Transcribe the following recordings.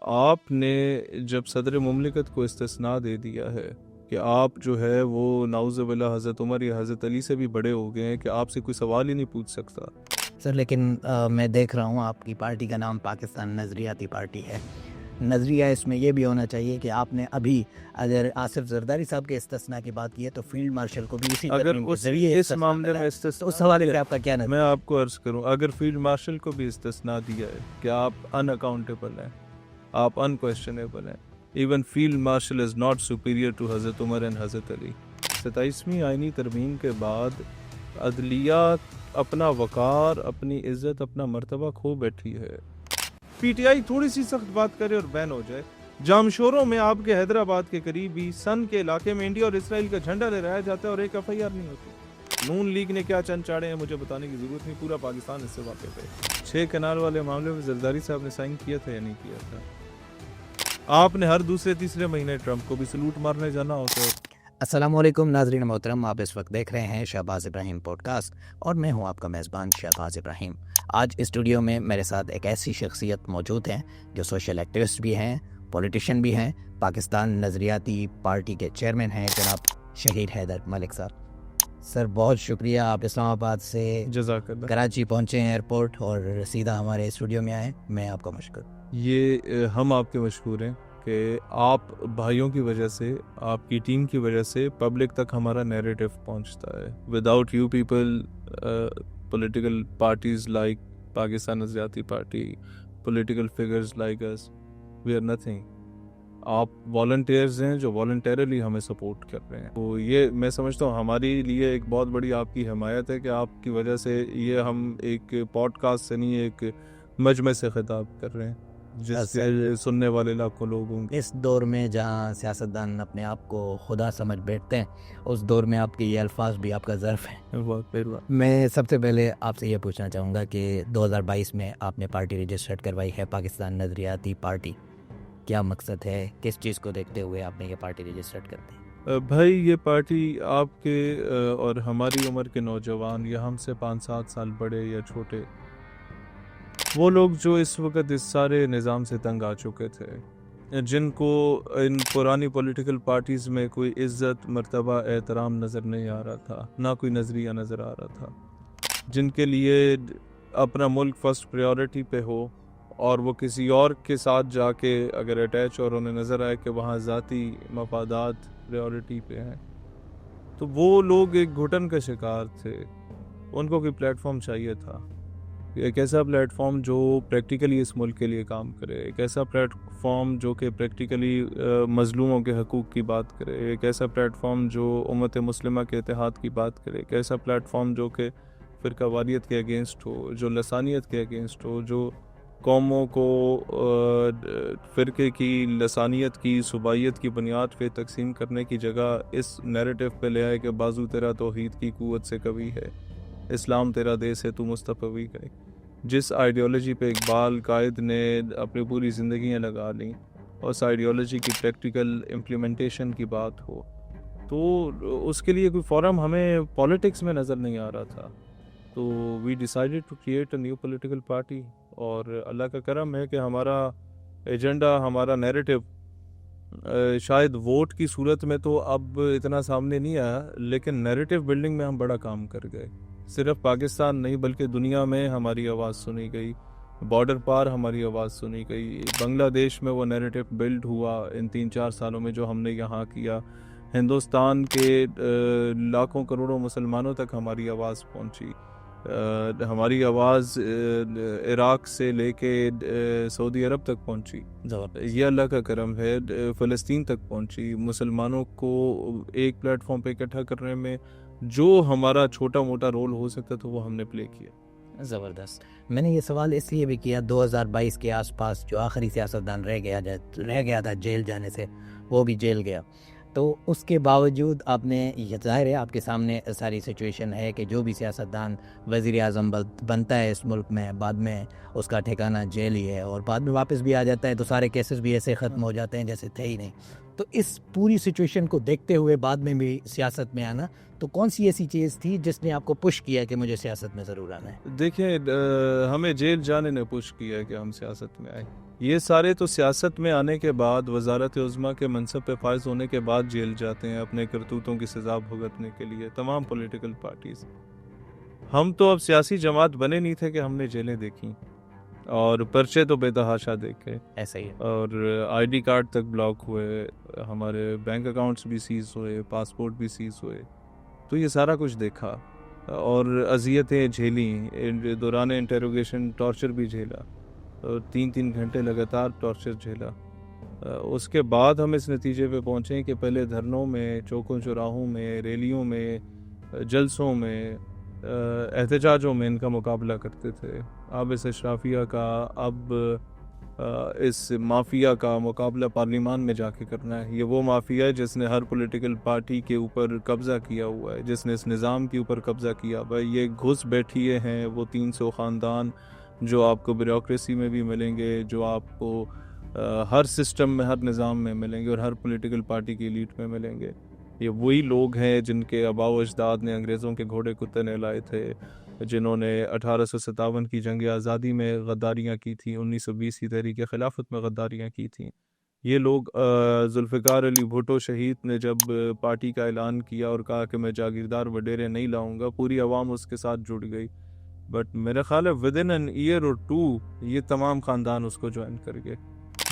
आपने जब सदर मुमलिकत को इस्तिस्ना दे दिया है कि आप जो है वो नाउज़ुबिल्लाह हज़रत उमर या हज़रत अली से भी बड़े हो गए हैं कि आपसे कोई सवाल ही नहीं पूछ सकता। सर लेकिन मैं देख रहा हूँ आपकी पार्टी का नाम पाकिस्तान नज़रियाती पार्टी है। नज़रिया इसमें ये भी होना चाहिए कि आपने अभी अगर आसिफ जरदारी साहब के इस्तिस्ना की बात की है तो फील्ड मार्शल को भी इसी अगर तरमीम के उस ज़रिए इस मामले में तो उस इस्तिस्ना हवाले से दिया, आपका क्या मैं नज़र? आपको अर्ज़ करूं, अगर फील्ड मार्शल को भी इस्तिस्ना दिया है कि आप अनअकाउंटेबल हैं, आप अनक्वेश्चनेबल हैं, even field marshal is not superior to Hazrat Umar and हज़रत अली। 27वीं आईनी तरमीम के बाद अदलिया अपना वक़ार, अपनी इज़्ज़त, अपना मर्तबा खो बैठी है। पीटीआई थोड़ी सी सख्त बात करे और बैन हो जाए। जामशोरों में आपके हैदराबाद के करीब ही सन के इलाके में इंडिया और इसराइल का झंडा लहराया जाता है और एक एफआईआर नहीं होती। नून लीग ने क्या चंद चाड़े हैं मुझे बताने की जरूरत नहीं, पूरा पाकिस्तान इससे वाकिफ है। 6 कनाल वाले मामले में जरदारी साहब ने साइन किया था या नहीं किया था? आपने हर दूसरे तीसरे महीने ट्रंप को भी सलूट मारने जाना होता है। अस्सलामुअलैकुम नाज़रीन मोहतरम, आप इस वक्त देख रहे हैं शहबाज इब्राहिम पॉडकास्ट और मैं हूं आपका मेज़बान शहबाज इब्राहिम। आज स्टूडियो में मेरे साथ एक ऐसी शख्सियत मौजूद हैं जो सोशल एक्टिविस्ट भी हैं, पॉलिटिशियन भी हैं, पाकिस्तान नज़रियाती पार्टी के चेयरमैन हैं जनाब शहीद हैदर मलिक साहब। सर बहुत शुक्रिया, आप इस्लामाबाद से जज़ाकल्लाह। कराची पहुँचे हैं एयरपोर्ट और सीधा हमारे स्टूडियो में आए, मैं आपका मशकूर। ये हम आपके मशहूर हैं कि आप भाइयों की वजह से, आपकी टीम की वजह से पब्लिक तक हमारा नैरेटिव पहुंचता है। Without you people, political parties like Pakistan Nazriati party, political figures like us, we are nothing. आप वॉलंटियर्स हैं जो वॉलंटरली हमें सपोर्ट कर रहे हैं। तो ये मैं समझता हूँ हमारे लिए एक बहुत बड़ी आपकी हिमायत है कि आपकी वजह से ये हम एक पॉडकास्ट से नहीं, एक मजमे से खिताब कर रहे हैं जिससे सुनने वाले लाखों लोग होंगे। इस दौर में जहाँ सियासतदान अपने आप को खुदा समझ बैठते हैं, उस दौर में आपके ये अल्फाज भी आपका ज़र्फ़ है। मैं सबसे पहले आपसे ये पूछना चाहूँगा कि 2022 में आपने पार्टी रजिस्टर्ड करवाई है पाकिस्तान नज़रियाती पार्टी, क्या मकसद है, किस चीज़ को देखते हुए आपने ये पार्टी रजिस्टर्ड करते हैं? भाई ये पार्टी आपके और हमारी उम्र के नौजवान या हमसे 5-7 साल बड़े या छोटे, वो लोग जो इस वक्त इस सारे निज़ाम से तंग आ चुके थे, जिनको इन पुरानी पॉलिटिकल पार्टीज़ में कोई इज़्ज़त, मर्तबा, एहतराम नज़र नहीं आ रहा था, ना कोई नज़रिया नज़र आ रहा था, जिनके लिए अपना मुल्क फर्स्ट प्रायोरिटी पे हो और वो किसी और के साथ जाके अगर अटैच और उन्हें नज़र आए कि वहाँ ज़ाती मफादात प्रायोरिटी पे हैं, तो वो लोग एक घुटन का शिकार थे। उनको कोई प्लेटफॉर्म चाहिए था, एक ऐसा प्लेटफॉर्म जो प्रैक्टिकली इस मुल्क के लिए काम करे, एक ऐसा प्लेटफॉर्म जो कि प्रैक्टिकली मज़लूमों के हकूक़ की बात करे, एक ऐसा प्लेटफॉर्म जो उम्मत मुस्लिमा के इत्तेहाद की बात करे, एक ऐसा प्लेटफॉर्म जो कि फ़िरकावारियत के अगेंस्ट हो, जो लसानियत के अगेंस्ट हो, जो कौमों को फ़िरके की, लसानियत की, सूबाइयत की बुनियाद पे तकसीम करने की जगह इस नैरेटिव पे ले आए कि बाजू तेरा तौहीद की क़ुव्वत से कवी है, इस्लाम तेरा देश है तू मुस्तफ़वी है। जिस आइडियोलॉजी पे इकबाल कायद ने अपनी पूरी ज़िंदगियाँ लगा लीं और उस आइडियोलॉजी की प्रैक्टिकल इम्प्लीमेंटेशन की बात हो, तो उसके लिए कोई फोरम हमें पॉलिटिक्स में नज़र नहीं आ रहा था। तो we decided to create a new political party और अल्लाह का करम है कि हमारा एजेंडा, हमारा नैरेटिव शायद वोट की सूरत में तो अब इतना सामने नहीं आया, लेकिन नैरेटिव बिल्डिंग में हम बड़ा काम कर गए। सिर्फ पाकिस्तान नहीं बल्कि दुनिया में हमारी आवाज़ सुनी गई, बॉर्डर पार हमारी आवाज़ सुनी गई, बांग्लादेश में वो नैरेटिव बिल्ड हुआ इन 3-4 सालों में जो हमने यहाँ किया, हिंदुस्तान के लाखों करोड़ों मुसलमानों तक हमारी आवाज़ पहुँची, हमारी आवाज़ इराक़ से लेके सऊदी अरब तक पहुँची, ये अल्लाह का करम है, फ़लस्तीन तक पहुँची। मुसलमानों को एक प्लेटफॉर्म पे इकट्ठा करने में जो हमारा छोटा मोटा रोल हो सकता था वो हमने प्ले किया। ज़बरदस्त। मैंने ये सवाल इसलिए भी किया, 2022 के आसपास जो आखिरी सियासतदान रह गया था जेल जाने से, वो भी जेल गया, तो उसके बावजूद आपने, ये ज़ाहिर है आपके सामने सारी सिचुएशन है कि जो भी सियासतदान वज़ीर आज़म बनता है इस मुल्क में, बाद में उसका ठिकाना जेल ही है और बाद में वापस भी आ जाता है तो सारे केसेस भी ऐसे ख़त्म हो जाते हैं जैसे थे ही नहीं। तो इस पूरी सिचुएशन को देखते हुए बाद में भी सियासत में आना, तो कौन सी ऐसी चीज़ थी जिसने आपको पुश किया कि मुझे सियासत में ज़रूर आना है? देखिए, हमें जेल जाने ने पुश किया कि हम सियासत में आए। ये सारे तो सियासत में आने के बाद, वजारत उज़्मा के मनसब पे फायज होने के बाद जेल जाते हैं अपने करतूतों की सजा भुगतने के लिए, तमाम पॉलिटिकल पार्टीज। हम तो अब सियासी जमात बने नहीं थे कि हमने जेलें देखी, और पर्चे तो बेतहाशा देखे, ऐसा ही है। और आईडी कार्ड तक ब्लॉक हुए, हमारे बैंक अकाउंट्स भी सीज हुए, पासपोर्ट भी सीज हुए। तो ये सारा कुछ देखा और अजियतें झेली, दौरान इंटेरोगेशन टॉर्चर भी झेला, और 3-3 घंटे लगातार टॉर्चर झेला। उसके बाद हम इस नतीजे पे पहुँचे कि पहले धरनों में, चौकों चौराहों में, रैलियों में, जलसों में, एहतजाजों में इनका मुकाबला करते थे। अब इस अशराफिया का, अब इस माफिया का मुकाबला पार्लियामान में जाके करना है। ये वो माफिया है जिसने हर पॉलिटिकल पार्टी के ऊपर कब्जा किया हुआ है, जिसने इस निज़ाम के ऊपर कब्जा किया हुआ है। ये घुस बैठिए हैं वो 300 ख़ानदान जो आपको ब्यूरोक्रेसी में भी मिलेंगे, जो आपको हर सिस्टम में, हर निज़ाम में मिलेंगे, और हर पॉलिटिकल पार्टी की लीड में मिलेंगे। ये वही लोग हैं जिनके आबाओ अजदाद ने अंग्रेज़ों के घोड़े कुत्ते नहलाए थे, जिन्होंने 1857 की जंग आज़ादी में गद्दारियाँ की थी, 1920 की तहरीक खिलाफत में गद्दारियाँ की थी। ये लोग, जुल्फ़िकार अली भुट्टो शहीद ने जब पार्टी का ऐलान किया और कहा कि मैं जागीरदार वडेरे नहीं लाऊंगा, पूरी आवाम उसके साथ जुड़ गई। बट मेरा ख्याल है विद इन एन ईयर और 2 ये तमाम ख़ानदान उसको ज्वाइन कर गए।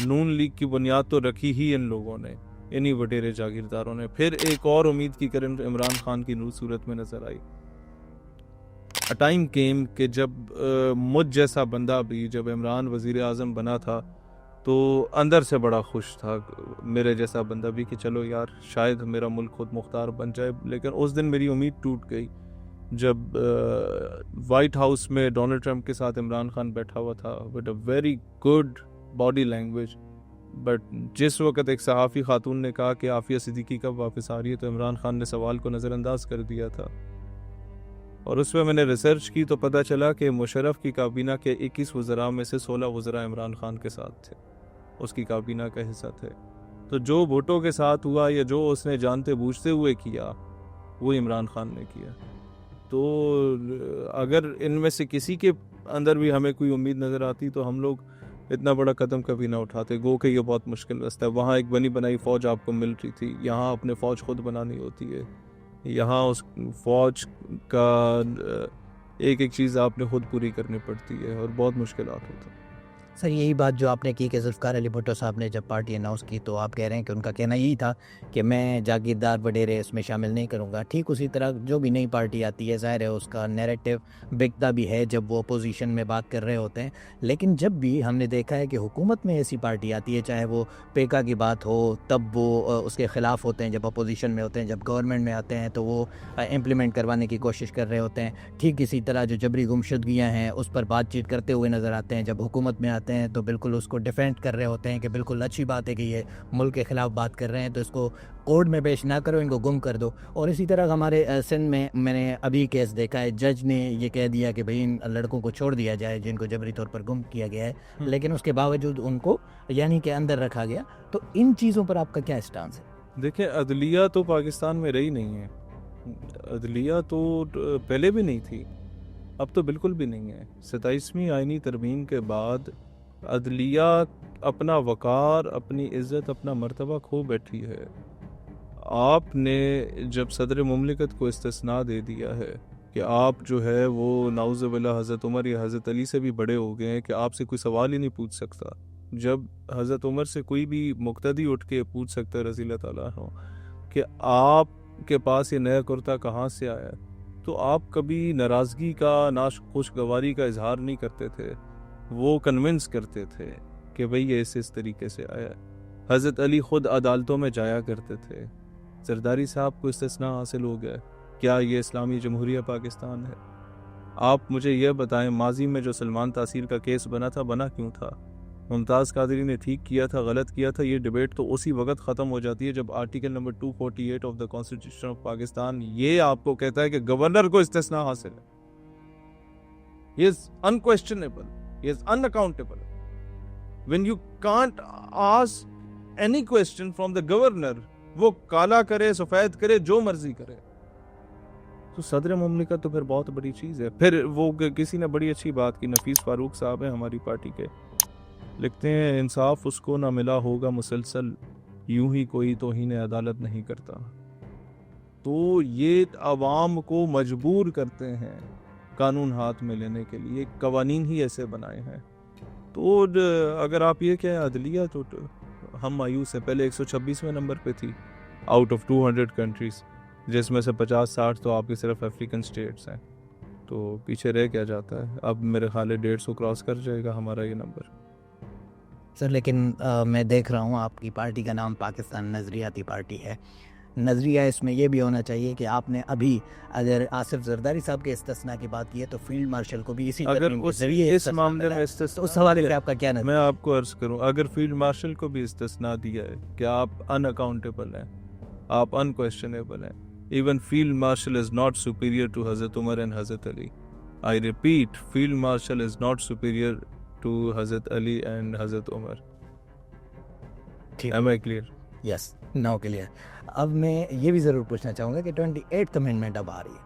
नून लीग की बुनियाद तो रखी ही इन लोगों ने, इन्हीं वडेरे जागीरदारों ने। फिर एक और उम्मीद की किरण इमरान खान की नूर सूरत में नजर आई। अ टाइम केम कि जब मुझ जैसा बंदा भी, जब इमरान वजीर आज़म बना था तो अंदर से बड़ा खुश था, मेरे जैसा बंदा भी, कि चलो यार शायद मेरा मुल्क खुद मुख्तार बन जाए। लेकिन उस दिन मेरी उम्मीद टूट गई जब वाइट हाउस में डोनाल्ड ट्रंप के साथ इमरान खान बैठा हुआ था with a very good body language. But जिस वक्त एक सहाफ़ी खातून ने कहा कि आफिया सिद्दीकी कब वापस आ रही है, तो इमरान खान ने सवाल को नज़रअंदाज कर दिया था। और उस पर मैंने रिसर्च की तो पता चला कि मुशर्रफ की काबीना के 21 वज़रा में से 16 वज़रा इमरान खान के साथ थे, उसकी काबीना का हिस्सा थे। तो जो भुट्टो के साथ हुआ या जो उसने जानते बूझते हुए किया, वो इमरान खान ने किया। तो अगर इनमें से किसी के अंदर भी हमें कोई उम्मीद नज़र आती तो हम लोग इतना बड़ा कदम कभी ना उठाते। गो के ये बहुत मुश्किल रास्ता है। वहाँ एक बनी बनाई फ़ौज आपको मिल रही थी, यहाँ अपने फ़ौज खुद बनानी होती है। यहाँ उस फ़ौज का एक एक चीज़ आपने खुद पूरी करनी पड़ती है और बहुत मुश्किलात होती हैं। सर यही बात जो आपने की कि जुल्फ़िकार अली भुट्टो साहब ने जब पार्टी अनाउंस की तो आप कह रहे हैं कि उनका कहना यही था कि मैं जागीरदार वडेरे इसमें शामिल नहीं करूंगा। ठीक उसी तरह जो भी नई पार्टी आती है, ज़ाहिर है उसका नैरेटिव बिकता भी है जब वो अपोजिशन में बात कर रहे होते हैं। लेकिन जब भी हमने देखा है कि हुकूमत में ऐसी पार्टी आती है, चाहे वो पेका की बात हो तब वो उसके ख़िलाफ़ होते हैं, जब अपोजिशन में होते हैं, जब गवर्नमेंट में आते हैं तो वो इम्प्लीमेंट करवाने की कोशिश कर रहे होते हैं। ठीक इसी तरह जो जबरी गुमशुदगियाँ हैं उस पर बातचीत करते हुए नज़र आते हैं। जब हुकूमत में आते हैं तो बिल्कुल उसको डिफेंड कर रहे होते हैं कि बिल्कुल अच्छी बात है कि ये मुल्क के ख़िलाफ़ बात कर रहे हैं, तो इसको कोर्ट में पेश ना करो, इनको गुम कर दो। और इसी तरह हमारे सिंध में मैंने अभी केस देखा है, जज ने ये कह दिया कि भाई इन लड़कों को छोड़ दिया जाए जिनको जबरी तौर पर गुम किया गया है, लेकिन उसके बावजूद उनको यानी कि अंदर रखा गया। तो इन चीज़ों पर आपका क्या स्टांस है? देखिए, अदलिया तो पाकिस्तान में रही नहीं है। अदलिया तो पहले भी नहीं थी, अब तो बिल्कुल भी नहीं है। 27वीं आईनी तरमीम के बाद अदलिया अपना वक़ार, अपनी इज़्ज़त, अपना मर्तबा खो बैठी है। आपने जब सदर मुमलिकत को इस्तिस्ना दे दिया है कि आप जो है वो नाउज़ुबिल्लाह हज़रत उमर या हज़रत अली से भी बड़े हो गए हैं कि आपसे कोई सवाल ही नहीं पूछ सकता। जब हज़रत उमर से कोई भी मुक्तदी उठ के पूछ सकता है रज़ी अल्लाह ताला अन्हु कि आपके पास ये नया कुर्ता कहाँ से आया, तो आप कभी नाराज़गी का, खुशगवारी का इजहार नहीं करते थे। वो कन्विंस करते थे कि भाई ये इस तरीके से आया है। हज़रत अली ख़ुद अदालतों में जाया करते थे। जरदारी साहब को इस्तिस्ना हासिल हो गया, क्या ये इस्लामी जमहूरिया पाकिस्तान है? आप मुझे यह बताएं, माजी में जो सलमान तासीर का केस बना था, बना क्यों था? मुमताज़ कादरी ने ठीक किया था, गलत किया था? ये डिबेट तो उसी वक्त ख़त्म हो जाती है जब article number 248 of the constitution of Pakistan ये आपको कहता है कि गवर्नर को इस्तिस्ना हासिल है। He is unquestionable, he is unaccountable. When you can't ask any question from the governor, वो काला करे, सफ़ेद करे, जो मर्जी करे, तो सदर मुमलिकत तो फिर बहुत बड़ी चीज़ है। फिर वो किसी ने बड़ी अच्छी बात की, नफीस फारूक साहब हैं हमारी पार्टी के, लिखते हैं इंसाफ उसको ना मिला होगा मुसलसल, यूं ही कोई तौहीन अदालत नहीं करता। तो ये आवाम को मजबूर करते हैं कानून हाथ में लेने के लिए, कवानीन ही ऐसे बनाए हैं। तो अगर आप ये कहें अदलिया, तो हम मायूस है। पहले 126वें नंबर पे थी आउट ऑफ 200 कंट्रीज, जिसमें से 50-60 तो आपके सिर्फ अफ्रीकन स्टेट्स हैं। तो पीछे रह क्या जाता है? अब मेरे ख्याल है 150 क्रॉस कर जाएगा हमारा ये नंबर। सर लेकिन मैं देख रहा हूँ आपकी पार्टी का नाम पाकिस्तान नज़रियाती पार्टी है। नज़रिया इसमें यह भी होना चाहिए कि आपने अभी अगर आसिफ जरदारी साहब के इस्तिस्ना की बात की है तो फील्ड मार्शल को भी इसी अगर उस इस मामले में तो उस हवाले से आपका क्या नज़र? मैं आपको अर्ज करूं, अगर फील्ड मार्शल को भी इस्तिस्ना दिया है कि आप अनअकाउंटेबल हैं, आप अनक्वेश्चनेबल हैं, even field marshal is not superior to Hazrat Umar and Hazrat Ali. I repeat, field marshal is not superior to Hazrat Ali and Hazrat Umar. Am I clear? Yes, now clear. अब मैं ये भी ज़रूर पूछना चाहूँगा कि 28th अमेंडमेंट अब आ रही है,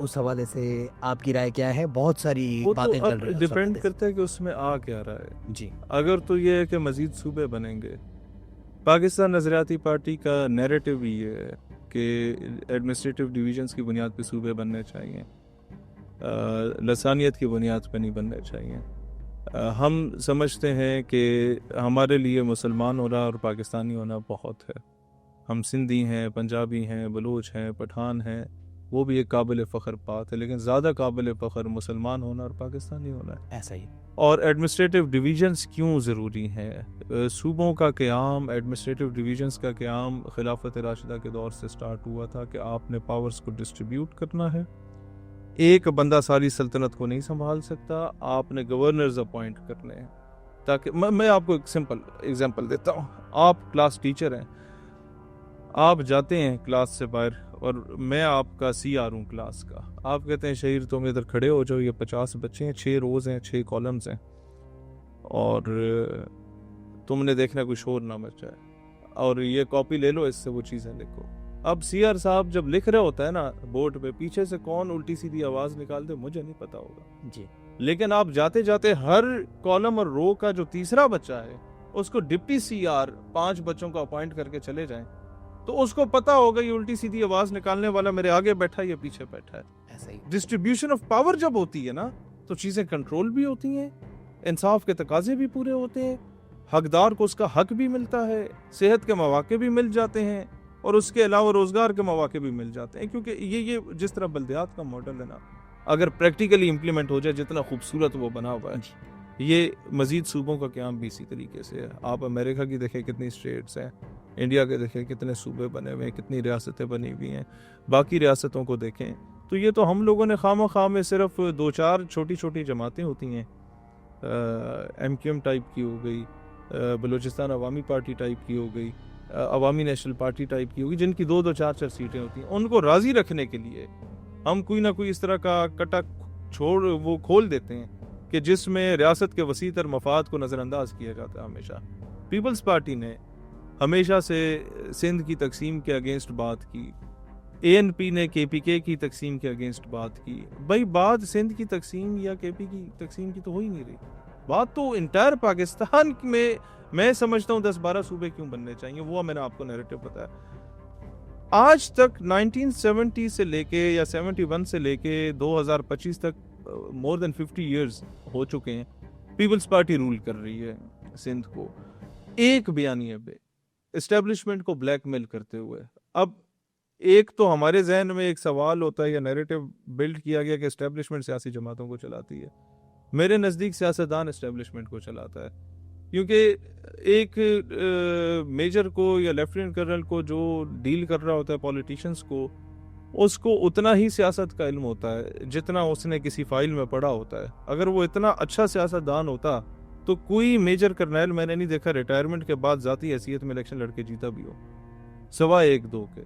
उस हवाले से आपकी राय क्या है? बहुत सारी बातें चल रही हैं। डिपेंड करता है कि उसमें आ क्या रहा है जी। अगर तो ये है कि मजीद सूबे बनेंगे, पाकिस्तान नज़रियाती पार्टी का नैरेटिव ये है कि एडमिनिस्ट्रेटिव डिवीजन्स की बुनियाद पे सूबे बनने चाहिए, लसानियत की बुनियाद पे नहीं बनने चाहिए। हम समझते हैं कि हमारे लिए मुसलमान होना और पाकिस्तानी होना बहुत है। हम सिंधी हैं, पंजाबी हैं, बलूच हैं, पठान हैं, वो भी एक काबिल फ़ख्र बात है, लेकिन ज़्यादा काबिल फ़ख्र मुसलमान होना और पाकिस्तानी होना है। ऐसा ही। और एडमिनिस्ट्रेटिव डिवीजन्स क्यों ज़रूरी हैं? सूबों का क़याम, एडमिनिस्ट्रेटिव डिवीजन्स का क़याम खिलाफत राशिदा के दौर से स्टार्ट हुआ था कि आपने पावर्स को डिस्ट्रीब्यूट करना है। एक बंदा सारी सल्तनत को नहीं संभाल सकता, आपने गवर्नर्स अपॉइंट करने हैं। ताकि मैं आपको एक सिंपल एग्जांपल देता हूँ। आप क्लास टीचर हैं, आप जाते हैं क्लास से बाहर और मैं आपका CR हूँ क्लास का। आप कहते हैं शहीर तुम इधर खड़े हो जाओ, ये 50 बच्चे हैं, 6 रोज़ हैं, 6 कॉलम्स हैं, और तुमने देखना कोई शोर ना मच जाए, और ये कॉपी ले लो, इससे वो चीज़ें लिखो। अब CR साहब जब लिख रहे होता है ना बोर्ड पे, पीछे से कौन उल्टी सीधी आवाज़ निकाल दे मुझे नहीं पता होगा जी। लेकिन आप जाते जाते हर कॉलम और रो का जो तीसरा बच्चा है उसको डिप्टी CR 5 बच्चों को अपॉइंट करके चले जाएं, तो उसको पता होगा ये उल्टी सीधी आवाज निकालने वाला मेरे आगे बैठा है, ये पीछे बैठा है। ऐसा ही। डिस्ट्रीब्यूशन ऑफ पावर जब होती है ना, तो चीजें कंट्रोल भी होती हैं, इंसाफ के तकाजे भी पूरे होते हैं, हकदार को उसका हक भी मिलता है, सेहत के मौके भी मिल जाते हैं, और उसके अलावा रोजगार के मौके भी मिल जाते हैं। क्योंकि ये जिस तरह बल्दियात का मॉडल है ना, अगर प्रैक्टिकली इम्प्लीमेंट हो जाए, जितना खूबसूरत वो बना हुआ है, ये मजीद सूबों का क्याम भी इसी तरीके से है। आप अमेरिका की देखें कितनी स्टेट्स हैं, इंडिया के देखें कितने सूबे बने हुए हैं, कितनी रियासतें बनी हुई हैं, बाकी रियासतों को देखें तो ये तो हम लोगों ने खामा खा में सिर्फ 2-4 छोटी छोटी जमातें होती हैं, MQM टाइप की हो गई, बलूचिस्तान अवामी पार्टी टाइप की हो गई, अवामी नेशनल पार्टी टाइप की होगी, जिनकी 2-2 4-4 सीटें होती हैं। उनको राज़ी रखने के लिए हम कोई ना कोई इस तरह का कटा छोड़ वो खोल देते हैं कि जिसमें रियासत के वसीतर मफाद को नज़रअंदाज किया जाता है। हमेशा पीपल्स पार्टी ने हमेशा से सिंध की तकसीम के अगेंस्ट बात की, ANP ने KPK की तकसीम के अगेंस्ट बात की। भाई बात सिंध की तकसीम या KP की तकसीम की तो हो ही नहीं रही, बात तो इंटायर पाकिस्तान में मैं समझता हूँ 10-12 सूबे क्यों बनने चाहिए, वो मैंने आपको नैरेटिव बताया। आज तक 1970 से लेके या 71 से लेके 2025 तक मोर देन 50 इयर्स हो चुके हैं, पीपल्स पार्टी रूल कर रही है सिंध को, एक बयानिए पे एस्टेब्लिशमेंट को ब्लैकमेल करते हुए। अब एक तो हमारे जहन में एक सवाल होता है या नैरेटिव बिल्ड किया गया कि एस्टेब्लिशमेंट सियासी जमातों को चलाती है। मेरे नज़दीक सियासतदान एस्टेब्लिशमेंट को चलाता है, क्योंकि एक मेजर को या लेफ्टिनेंट कर्नल को जो डील कर रहा होता है पॉलिटिशियंस को, उसको उतना ही सियासत का इल्म होता है जितना उसने किसी फाइल में पढ़ा होता है। अगर वो इतना अच्छा सियासतदान होता तो कोई मेजर कर्नल मैंने नहीं देखा रिटायरमेंट के बाद ज़ाती हैसियत में इलेक्शन लड़के जीता भी हो, सिवाय 1-2 के।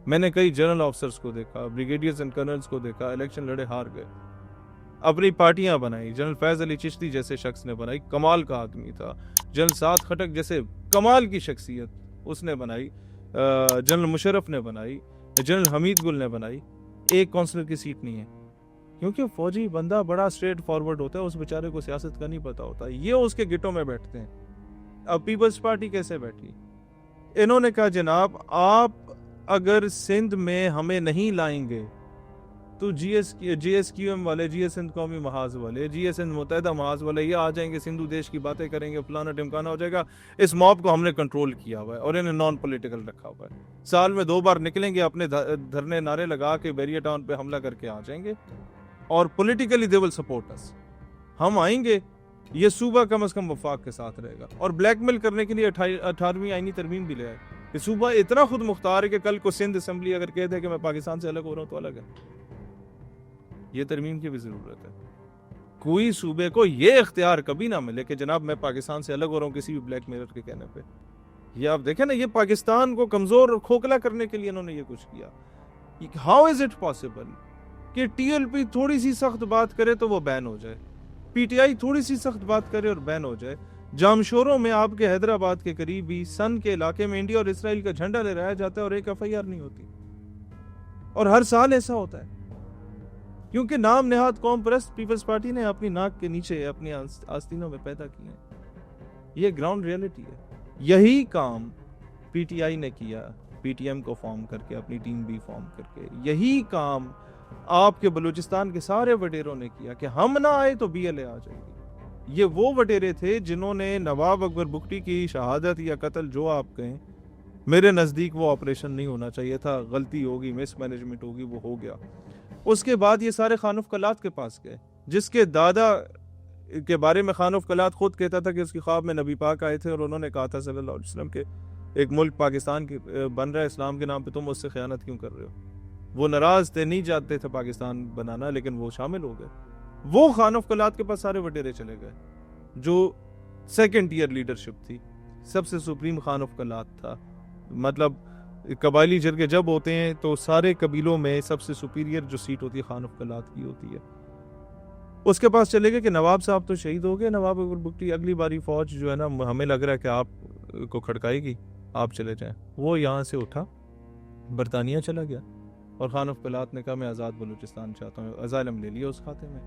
मैंने कई जनरल ऑफिसर्स को देखा, ब्रिगेडियर्स एंड कर्नल्स को देखा, इलेक्शन लड़े हार गए, अपनी पार्टियां बनाई। जनरल फैज अली चिश्ती जैसे शख्स ने बनाई, कमाल का आदमी था। जनरल साद खटक जैसे कमाल की शख्सियत उसने बनाई, जनरल मुशर्रफ ने बनाई, जनरल हमीद गुल ने बनाई, एक काउंसलर की सीट नहीं है। क्योंकि फौजी बंदा बड़ा स्ट्रेट फॉरवर्ड होता है, उस बेचारे को सियासत का नहीं पता होता, ये उसके गिटों में बैठते हैं। अब पीपल्स पार्टी कैसे बैठी? इन्होंने कहा जनाब आप अगर सिंध में हमें नहीं लाएंगे तो GSQM वाले, GS सिंध कौमी महाज वाले, GS सिंध मुत्तहिदा महाज वाले ये आ जाएंगे, सिंधु देश की बातें करेंगे, फलाना ढिमकाना हो जाएगा। इस मॉब को हमने कंट्रोल किया हुआ है और इन्हें नॉन पॉलिटिकल रखा हुआ है। साल में 2 बार निकलेंगे, अपने धरने नारे लगा के बैरियर टाउन पे हमला करके आ जाएंगे और politically they will support us. हम आएंगे, ये सूबा कम से कम वफाक के साथ रहेगा। और ब्लैकमेल करने के लिए 18वीं आईनी तरमीम भी ले आए कि सूबा इतना खुद मुख्तार है कि कल को सिंध असेंबली अगर कह दे कि मैं पाकिस्तान से अलग हो रहा हूं तो अलग है। ये तरमीम की भी जरूरत है। कोई सूबे को ये इख्तियार कभी ना मिले कि जनाब मैं पाकिस्तान से अलग हो रहा हूँ किसी भी ब्लैक मेरर के कहने पे। ये आप देखें ना, ये पाकिस्तान को कमजोर और खोखला करने के लिए इन्होंने ये कुछ किया। हाउ इज इट पॉसिबल कि TLP थोड़ी सी सख्त बात करे तो वो बैन हो जाए, PTI थोड़ी सी सख्त बात करे और बैन हो जाए। जामशोरों में आपके हैदराबाद के करीब ही सन के इलाके में इंडिया और इसराइल का झंडा लहराया जाता है और एक FIR नहीं होती। और हर साल ऐसा होता है क्योंकि नाम नेहाद कौम परस्त पीपल्स पार्टी ने अपनी नाक के नीचे अपनी आस्तीनों में पैदा किए हैं। ये ग्राउंड रियलिटी है। यही काम PTI ने किया, PTM को फॉर्म करके, अपनी टीम भी फॉर्म करके। यही काम आपके बलूचिस्तान के सारे वडेरों ने किया कि हम ना आए तो BLA आ जाएगी। ये वो वडेरे थे जिन्होंने नवाब अकबर बुगटी की शहादत या कत्ल जो आप कहें, मेरे नज़दीक वो ऑपरेशन नहीं होना चाहिए था, गलती होगी, मिसमैनेजमेंट होगी, वो हो गया। उसके बाद ये सारे खानुफ कलात के पास गए, जिसके दादा के बारे में खानुफ कलात खुद कहता था कि उसकी ख्वाब में नबी पाक आए थे और उन्होंने कहा था सल्लल्लाहु अलैहि वसल्लम के एक मुल्क पाकिस्तान की बन रहा है इस्लाम के नाम पे, तुम उससे खयानत क्यों कर रहे हो? वो नाराज थे, नहीं चाहते थे पाकिस्तान बनाना, लेकिन वो शामिल हो गए। वो खानुफ कलात के पास सारे वडेरे चले गए, जो सेकेंड ईयर लीडरशिप थी, सबसे सुप्रीम खानुफ कलात था। मतलब कबायली जरगे जब होते हैं तो सारे कबीलों में सबसे सुपीरियर जो सीट होती है खानुफ कलात की होती है। उसके पास चले गए कि नवाब साहब तो शहीद हो गए, नवाब अकबर बुगटी, अगली बारी फौज जो है ना हमें लग रहा है कि आप को खड़काएगी, आप चले जाएं। वो यहाँ से उठा, बरतानिया चला गया और खानुफ कलात ने कहा मैं आज़ाद बलूचिस्तान चाहता हूँ, अज़ाइलम ले लिया उस खाते में।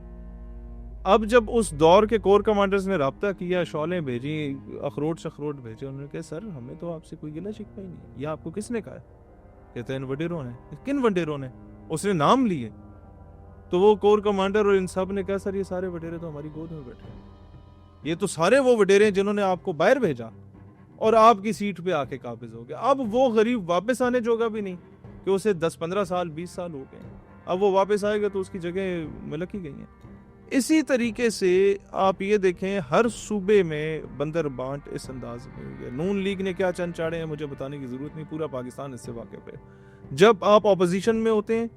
अब जब उस दौर के कोर कमांडर्स ने रब्ता किया, शौलें भेजी, अखरोट शखरोट भेजे, उन्होंने कहा सर हमें तो आपसे कोई गिला शिकवा ही नहीं, ये आपको किसने कहा है? कहते हैं इन वडेरों ने। किन वडेरों ने? उसने नाम लिए। तो वो कोर कमांडर और इन सब ने कहा सर ये सारे वडेरे तो हमारी गोद में बैठे हैं, ये तो सारे वो वडेरे हैं जिन्होंने आपको बाहर भेजा और आपकी सीट पे आके काबिज हो गया। अब वो गरीब वापस आने जोगा भी नहीं कि उसे 10-15 साल 20 साल हो गए, अब वो वापस आएगा तो उसकी जगह मिलक ही गई है। इसी तरीके से आप ये देखें हर सूबे में बंदर बांट इस अंदाज में हुई है। नून लीग ने क्या चंद चाड़े हैं मुझे बताने की जरूरत नहीं, पूरा पाकिस्तान इससे वाकिफ है। जब आप ऑपोजिशन में होते हैं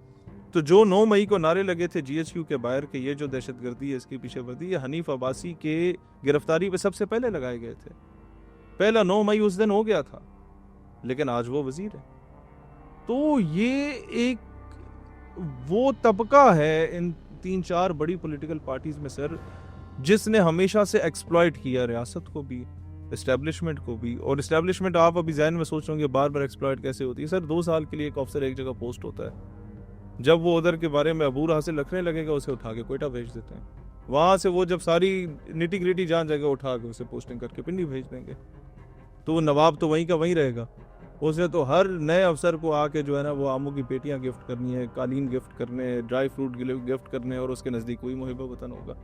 तो जो 9 मई को नारे लगे थे GSU के बाहर के ये जो दहशतगर्दी है इसकी पीछे वर्दी, ये हनीफ अब्बासी के गिरफ्तारी पे सबसे पहले लगाए गए थे। पहला 9 मई उस दिन हो गया था, लेकिन आज वो वजीर है। तो ये एक वो तबका है इन 3-4 बड़ी पॉलिटिकल पार्टीज में सर, जिसने हमेशा से एक्सप्लॉइट किया रियासत को भी, एस्टेब्लिशमेंट को भी। और एस्टेब्लिशमेंट आप अभी जहन में सोच रहे होंगे बार बार एक्सप्लॉइट कैसे होती है सर। 2 साल के लिए एक ऑफिसर एक जगह पोस्ट होता है, जब वो उधर के बारे में अबूर हासिल रखने लगेगा उसे उठा के कोयटा भेज देते हैं, वहां से वो जब सारी निटी ग्रिटी जान जाएगा उठा के उसे पोस्टिंग करके पिंडी भेज देंगे। तो नवाब तो वहीं का वहीं रहेगा, उसे तो हर नए अफसर को आके जो है ना वो आमों की पेटियां गिफ्ट करनी है, कालीन गिफ्ट करने, ड्राई फ्रूट गिफ्ट करने, और उसके नज़दीक कोई मुहिब वतन होगा।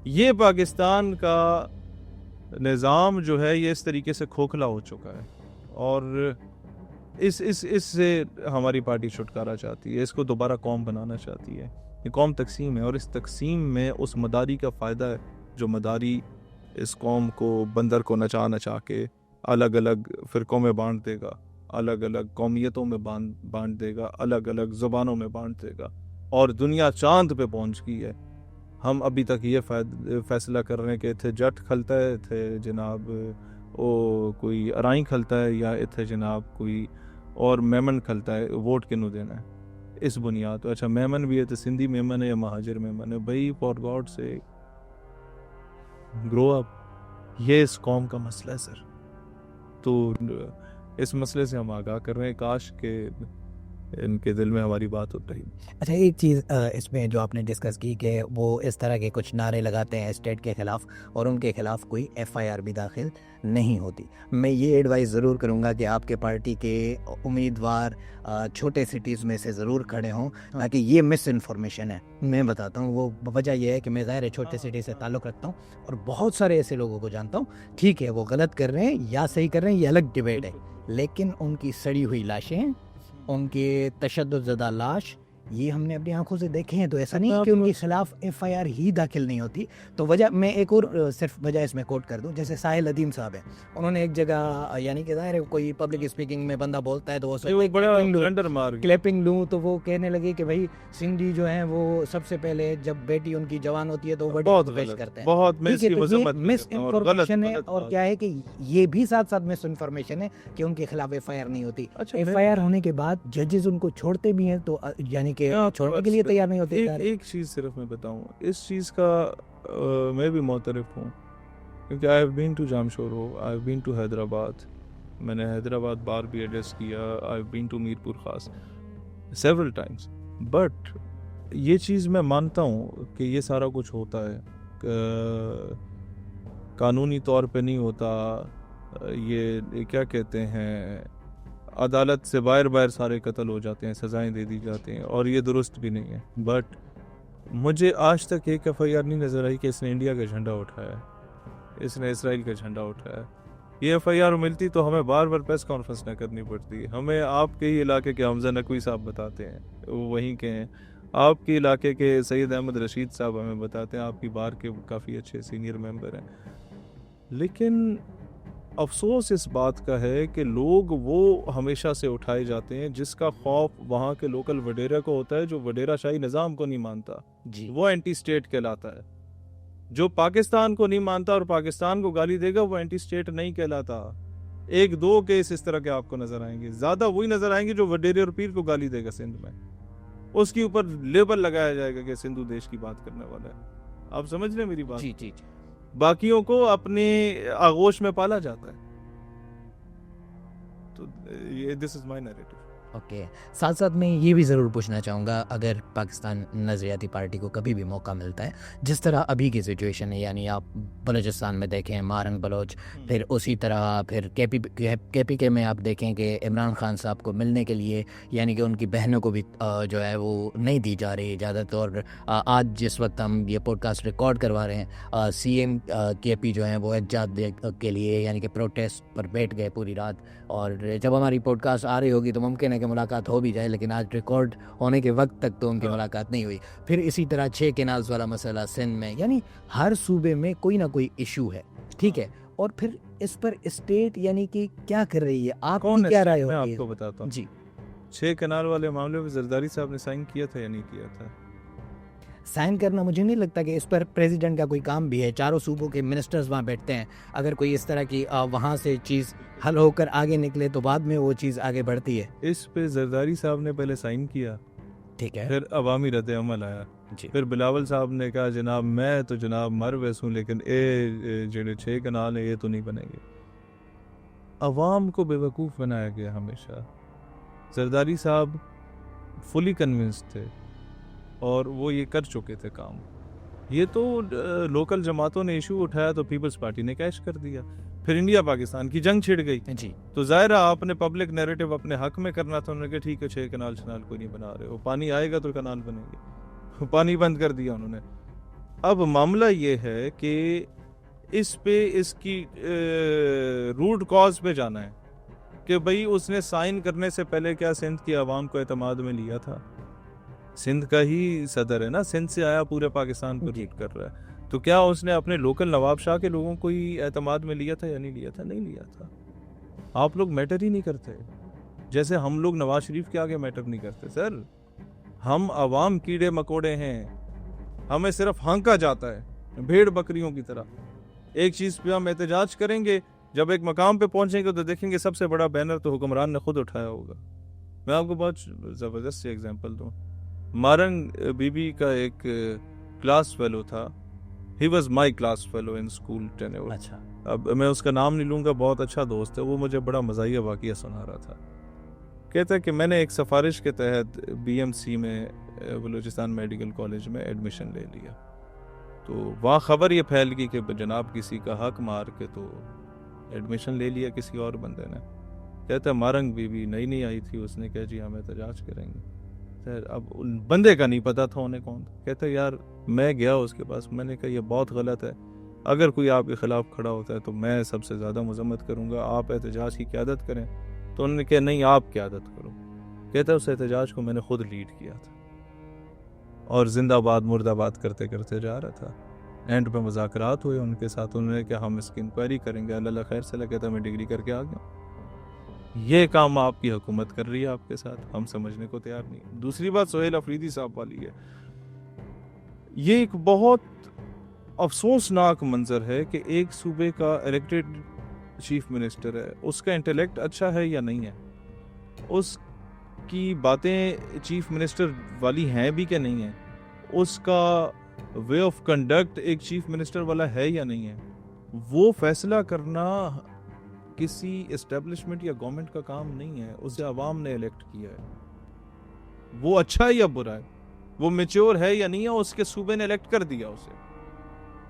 ये पाकिस्तान का निज़ाम जो है ये इस तरीके से खोखला हो चुका है और इससे हमारी पार्टी छुटकारा चाहती है, इसको दोबारा कौम बनाना चाहती है। ये कौम तकसीम है और इस तकसीम में उस मदारी का फ़ायदा है जो मदारी इस कौम को बंदर को नचा नचा के अलग अलग फ़िरक़ों में बांट देगा, अलग अलग कौमियतों में बांट देगा, अलग अलग ज़ुबानों में बांट देगा। और दुनिया चांद पे पहुंच गई है। हम अभी तक ये फैसला कर रहे हैं कि इत्थे जट खलता है, इत्थे जनाब ओ कोई अराई खलता है, या इत्थे जनाब कोई और मेमन खलता है, वोट किनू देना है इस बुनियाद पर। अच्छा मेमन भी है तो सिंधी मेमन है या महाजिर मेमन है, भाई फॉर गॉड से ग्रो अप। ये इस कौम का मसला है सर, तो इस मसले से हम आगाह कर रहे हैं। काश के इनके दिल में हमारी बात उतर रही। अच्छा, एक चीज़ इसमें जो आपने डिस्कस की कि वो इस तरह के कुछ नारे लगाते हैं स्टेट के ख़िलाफ़ और उनके ख़िलाफ़ कोई एफआईआर भी दाखिल नहीं होती। मैं ये एडवाइस ज़रूर करूँगा कि आपके पार्टी के उम्मीदवार छोटे सिटीज़ में से ज़रूर खड़े हों, ताकि ये मिस इन्फॉर्मेशन है। मैं बताता हूँ, वो वजह यह है कि मैं ज़ाहिर है छोटे सिटी से ताल्लुक़ रखता हूँ और बहुत सारे ऐसे लोगों को जानता हूँ। ठीक है, वो गलत कर रहे हैं या सही कर रहे हैं, ये अलग डिबेट है, लेकिन उनकी सड़ी हुई लाशें, उनके तशद्दुद-ज़दा लाश, ये हमने अपनी आंखों से देखे हैं। तो ऐसा नहीं कि उनके खिलाफ एफआईआर ही दाखिल नहीं होती। तो वजह मैं एक और सिर्फ वजह इसमें कोट कर दूं, जैसे साहिल अदीम साहब हैं, उन्होंने एक जगह यानी कि ज़ाहिर है कोई पब्लिक स्पीकिंग में बंदा बोलता है तो वो बड़ा क्लैपिंग लूँ, तो वो कहने लगे कि भाई सिंह जी जो हैं वो सबसे पहले जब बेटी उनकी जवान होती है तो वो बहुत पेश करते हैं। बहुत ठीक है, तो ये मिस इन्फॉर्मेशन है। और क्या है कि ये भी साथ साथ मिस इन्फॉर्मेशन है कि उनके खिलाफ एफआईआर नहीं होती। एफआईआर होने के बाद जजेस उनको छोड़ते भी हैं, तो यानी कि छोड़ने के लिए तैयार नहीं होते। एक चीज़ सिर्फ मैं बताऊं, इस चीज़ का मैं भी मोतरफ हूँ, क्योंकि I have been to Jamshoro, I have been to Hyderabad, मैंने हैदराबाद बार भी एड्रेस किया, I have been to Mirpur Khas several times. But ये चीज़ मैं मानता हूँ कि ये सारा कुछ होता है, कानूनी तौर पे नहीं होता, ये क्या कहते हैं, अदालत से बाहर बाहर सारे कत्ल हो जाते हैं, सज़ाएं दे दी जाती हैं, और ये दुरुस्त भी नहीं है। बट मुझे आज तक एक एफआईआर नहीं नज़र आई कि इसने इंडिया का झंडा उठाया, इसने इसराइल का झंडा उठाया। ये एफआईआर मिलती तो हमें बार बार प्रेस कॉन्फ्रेंस ना करनी पड़ती। हमें आपके ही इलाके के हमजा नकवी साहब बताते हैं, वो वहीं के हैं। आपके इलाके के सैयद अहमद रशीद साहब हमें बताते हैं, आपकी बार के काफ़ी अच्छे सीनियर मेंबर हैं। लेकिन अफसोस इस बात का है कि लोग वो हमेशा से उठाए जाते हैं जिसका खौफ वहाँ के लोकल वडेरा को होता है, जो वडेरा शाही निज़ाम को नहीं मानता जी, वो एंटी स्टेट कहलाता है। जो पाकिस्तान को नहीं मानता और पाकिस्तान को गाली देगा वो एंटी स्टेट नहीं कहलाता। एक दो केस इस तरह के आपको नजर आएंगे, ज्यादा वही नजर आएंगे जो वडेरे और पीर को गाली देगा सिंध में, उसके ऊपर लेबल लगाया जाएगा कि सिंधु देश की बात करने वाला है। आप समझ रहे मेरी बात? जी जी। बाकियों को अपने आगोश में पाला जाता है। तो ये this is my narrative. Okay, साथ साथ मैं ये भी ज़रूर पूछना चाहूँगा, अगर पाकिस्तान नज़रियाती पार्टी को कभी भी मौका मिलता है, जिस तरह अभी की सिचुएशन है, यानी आप बलूचिस्तान में देखें मारंग बलोच, फिर उसी तरह फिर KPK में आप देखें कि इमरान खान साहब को मिलने के लिए यानी कि उनकी बहनों को भी जो है वो नहीं दी जा रही ज़्यादातर। आज जिस वक्त हम ये पॉडकास्ट रिकॉर्ड करवा रहे हैं, CM KP जो हैं वो एहतजाज के लिए यानी कि प्रोटेस्ट पर बैठ गए पूरी रात, और जब हमारी पॉडकास्ट आ रही होगी तो मुमकिन है कि मुलाकात हो भी जाए, लेकिन आज रिकॉर्ड होने के वक्त तक तो उनकी मुलाकात नहीं हुई। फिर इसी तरह 6 केनाल्स वाला मसला सिंध में, यानी हर सूबे में कोई ना कोई इशू है, ठीक है। और फिर इस पर स्टेट यानी कि क्या कर रही है, आप क्या राय होगी? मैं आपको बताता हूँ जी। 6 केनाल वाले मामले में जरदारी साहब ने साइन किया था या नहीं किया था? साइन करना मुझे नहीं लगता कि इस पर प्रेसिडेंट का कोई काम भी है। चारों सूबों के मिनिस्टर्स वहाँ बैठते हैं, अगर कोई इस तरह की वहाँ से चीज़ हल होकर आगे निकले तो बाद में वो चीज़ आगे बढ़ती है। इस पे जरदारी साहब ने पहले साइन किया, ठीक है, फिर अवामी रद्द अमल आया जी। फिर बिलावल साहब ने कहा जनाब मैं तो जनाब मर वैस हूँ, लेकिन जो 6 कनाल है ये तो नहीं बनेंगे। अवाम को बेवकूफ़ बनाया गया हमेशा। जरदारी साहब फुली कन्विंस थे और वो ये कर चुके थे काम। ये तो लोकल जमातों ने इशू उठाया तो पीपल्स पार्टी ने कैश कर दिया, फिर इंडिया पाकिस्तान की जंग छिड़ गई जी। तो जाहिर है आपने पब्लिक नैरेटिव अपने हक में करना था। उन्होंने कहा ठीक है 6 कनाल शनाल कोई नहीं बना रहे हो, पानी आएगा तो कनाल बनेंगे, पानी बंद कर दिया उन्होंने। अब मामला ये है कि इस पे इसकी रूट कॉज पे जाना है कि भाई उसने साइन करने से पहले क्या सिंध की आवाम को एतमाद में लिया था? सिंध का ही सदर है ना, सिंध से आया पूरे पाकिस्तान पर रीड कर रहा है, तो क्या उसने अपने लोकल नवाब शाह के लोगों को ही एतमाद में लिया था या नहीं लिया था? नहीं लिया था। आप लोग मैटर ही नहीं करते, जैसे हम लोग नवाज शरीफ के आगे मैटर नहीं करते। सर हम अवाम कीड़े मकोड़े हैं, हमें सिर्फ हाँका जाता है भेड़ बकरियों की तरह। एक चीज़ पे हम एहतजाज करेंगे, जब एक मकाम पे पहुंचेंगे तो देखेंगे सबसे बड़ा बैनर तो हुक्मरान ने खुद उठाया होगा। मैं आपको बहुत ज़बरदस्त एग्जाम्पल दूँ। मारंग बीबी का एक क्लास फेलो था, he was my class fellow in school tenure. अच्छा, अब मैं उसका नाम नहीं लूँगा, बहुत अच्छा दोस्त है वो, मुझे बड़ा मज़ाहिया वाक़िया सुना रहा था। कहता है कि मैंने एक सिफारिश के तहत BMC में बलूचिस्तान मेडिकल कॉलेज में एडमिशन ले लिया, तो वहाँ ख़बर ये फैल गई कि जनाब किसी का हक मार के तो एडमिशन ले लिया किसी और बंदे ने। कहता है मारंग बीबी नई नई आई थी, उसने कहा जी हमें एहतजाज करेंगे। सर अब उन बंदे का नहीं पता था उन्हें कौन था। कहता है यार मैं गया उसके पास, मैंने कहा ये बहुत गलत है, अगर कोई आपके ख़िलाफ़ खड़ा होता है तो मैं सबसे ज़्यादा मजम्मत करूँगा, आप एहतजाज की क़यादत करें। तो उन्होंने कहा नहीं आप क़यादत करो। कहता है उस एहतजाज को मैंने खुद लीड किया था और जिंदाबाद मुर्दाबाद करते करते जा रहा था। एंड पे मुज़ाकरात हुए उनके साथ, उन्होंने कहा हम इसकी इंक्वायरी करेंगे, अल्लाह खैर से। कहता मैं डिग्री करके आ गया। ये काम आपकी हुकूमत कर रही है आपके साथ, हम समझने को तैयार नहीं। दूसरी बात सोहेल अफरीदी साहब वाली है, ये एक बहुत अफसोसनाक मंजर है कि एक सूबे का इलेक्टेड चीफ मिनिस्टर है, उसका इंटेलेक्ट अच्छा है या नहीं है, उसकी बातें चीफ मिनिस्टर वाली हैं भी क्या नहीं है, उसका वे ऑफ कंडक्ट एक चीफ मिनिस्टर वाला है या नहीं है, वो फैसला करना किसी एस्टेब्लिशमेंट या गवर्नमेंट का काम नहीं है। उसे अवाम ने इलेक्ट किया है, वो अच्छा है या बुरा है, वो मैच्योर है या नहीं है, उसके सूबे ने इलेक्ट कर दिया उसे।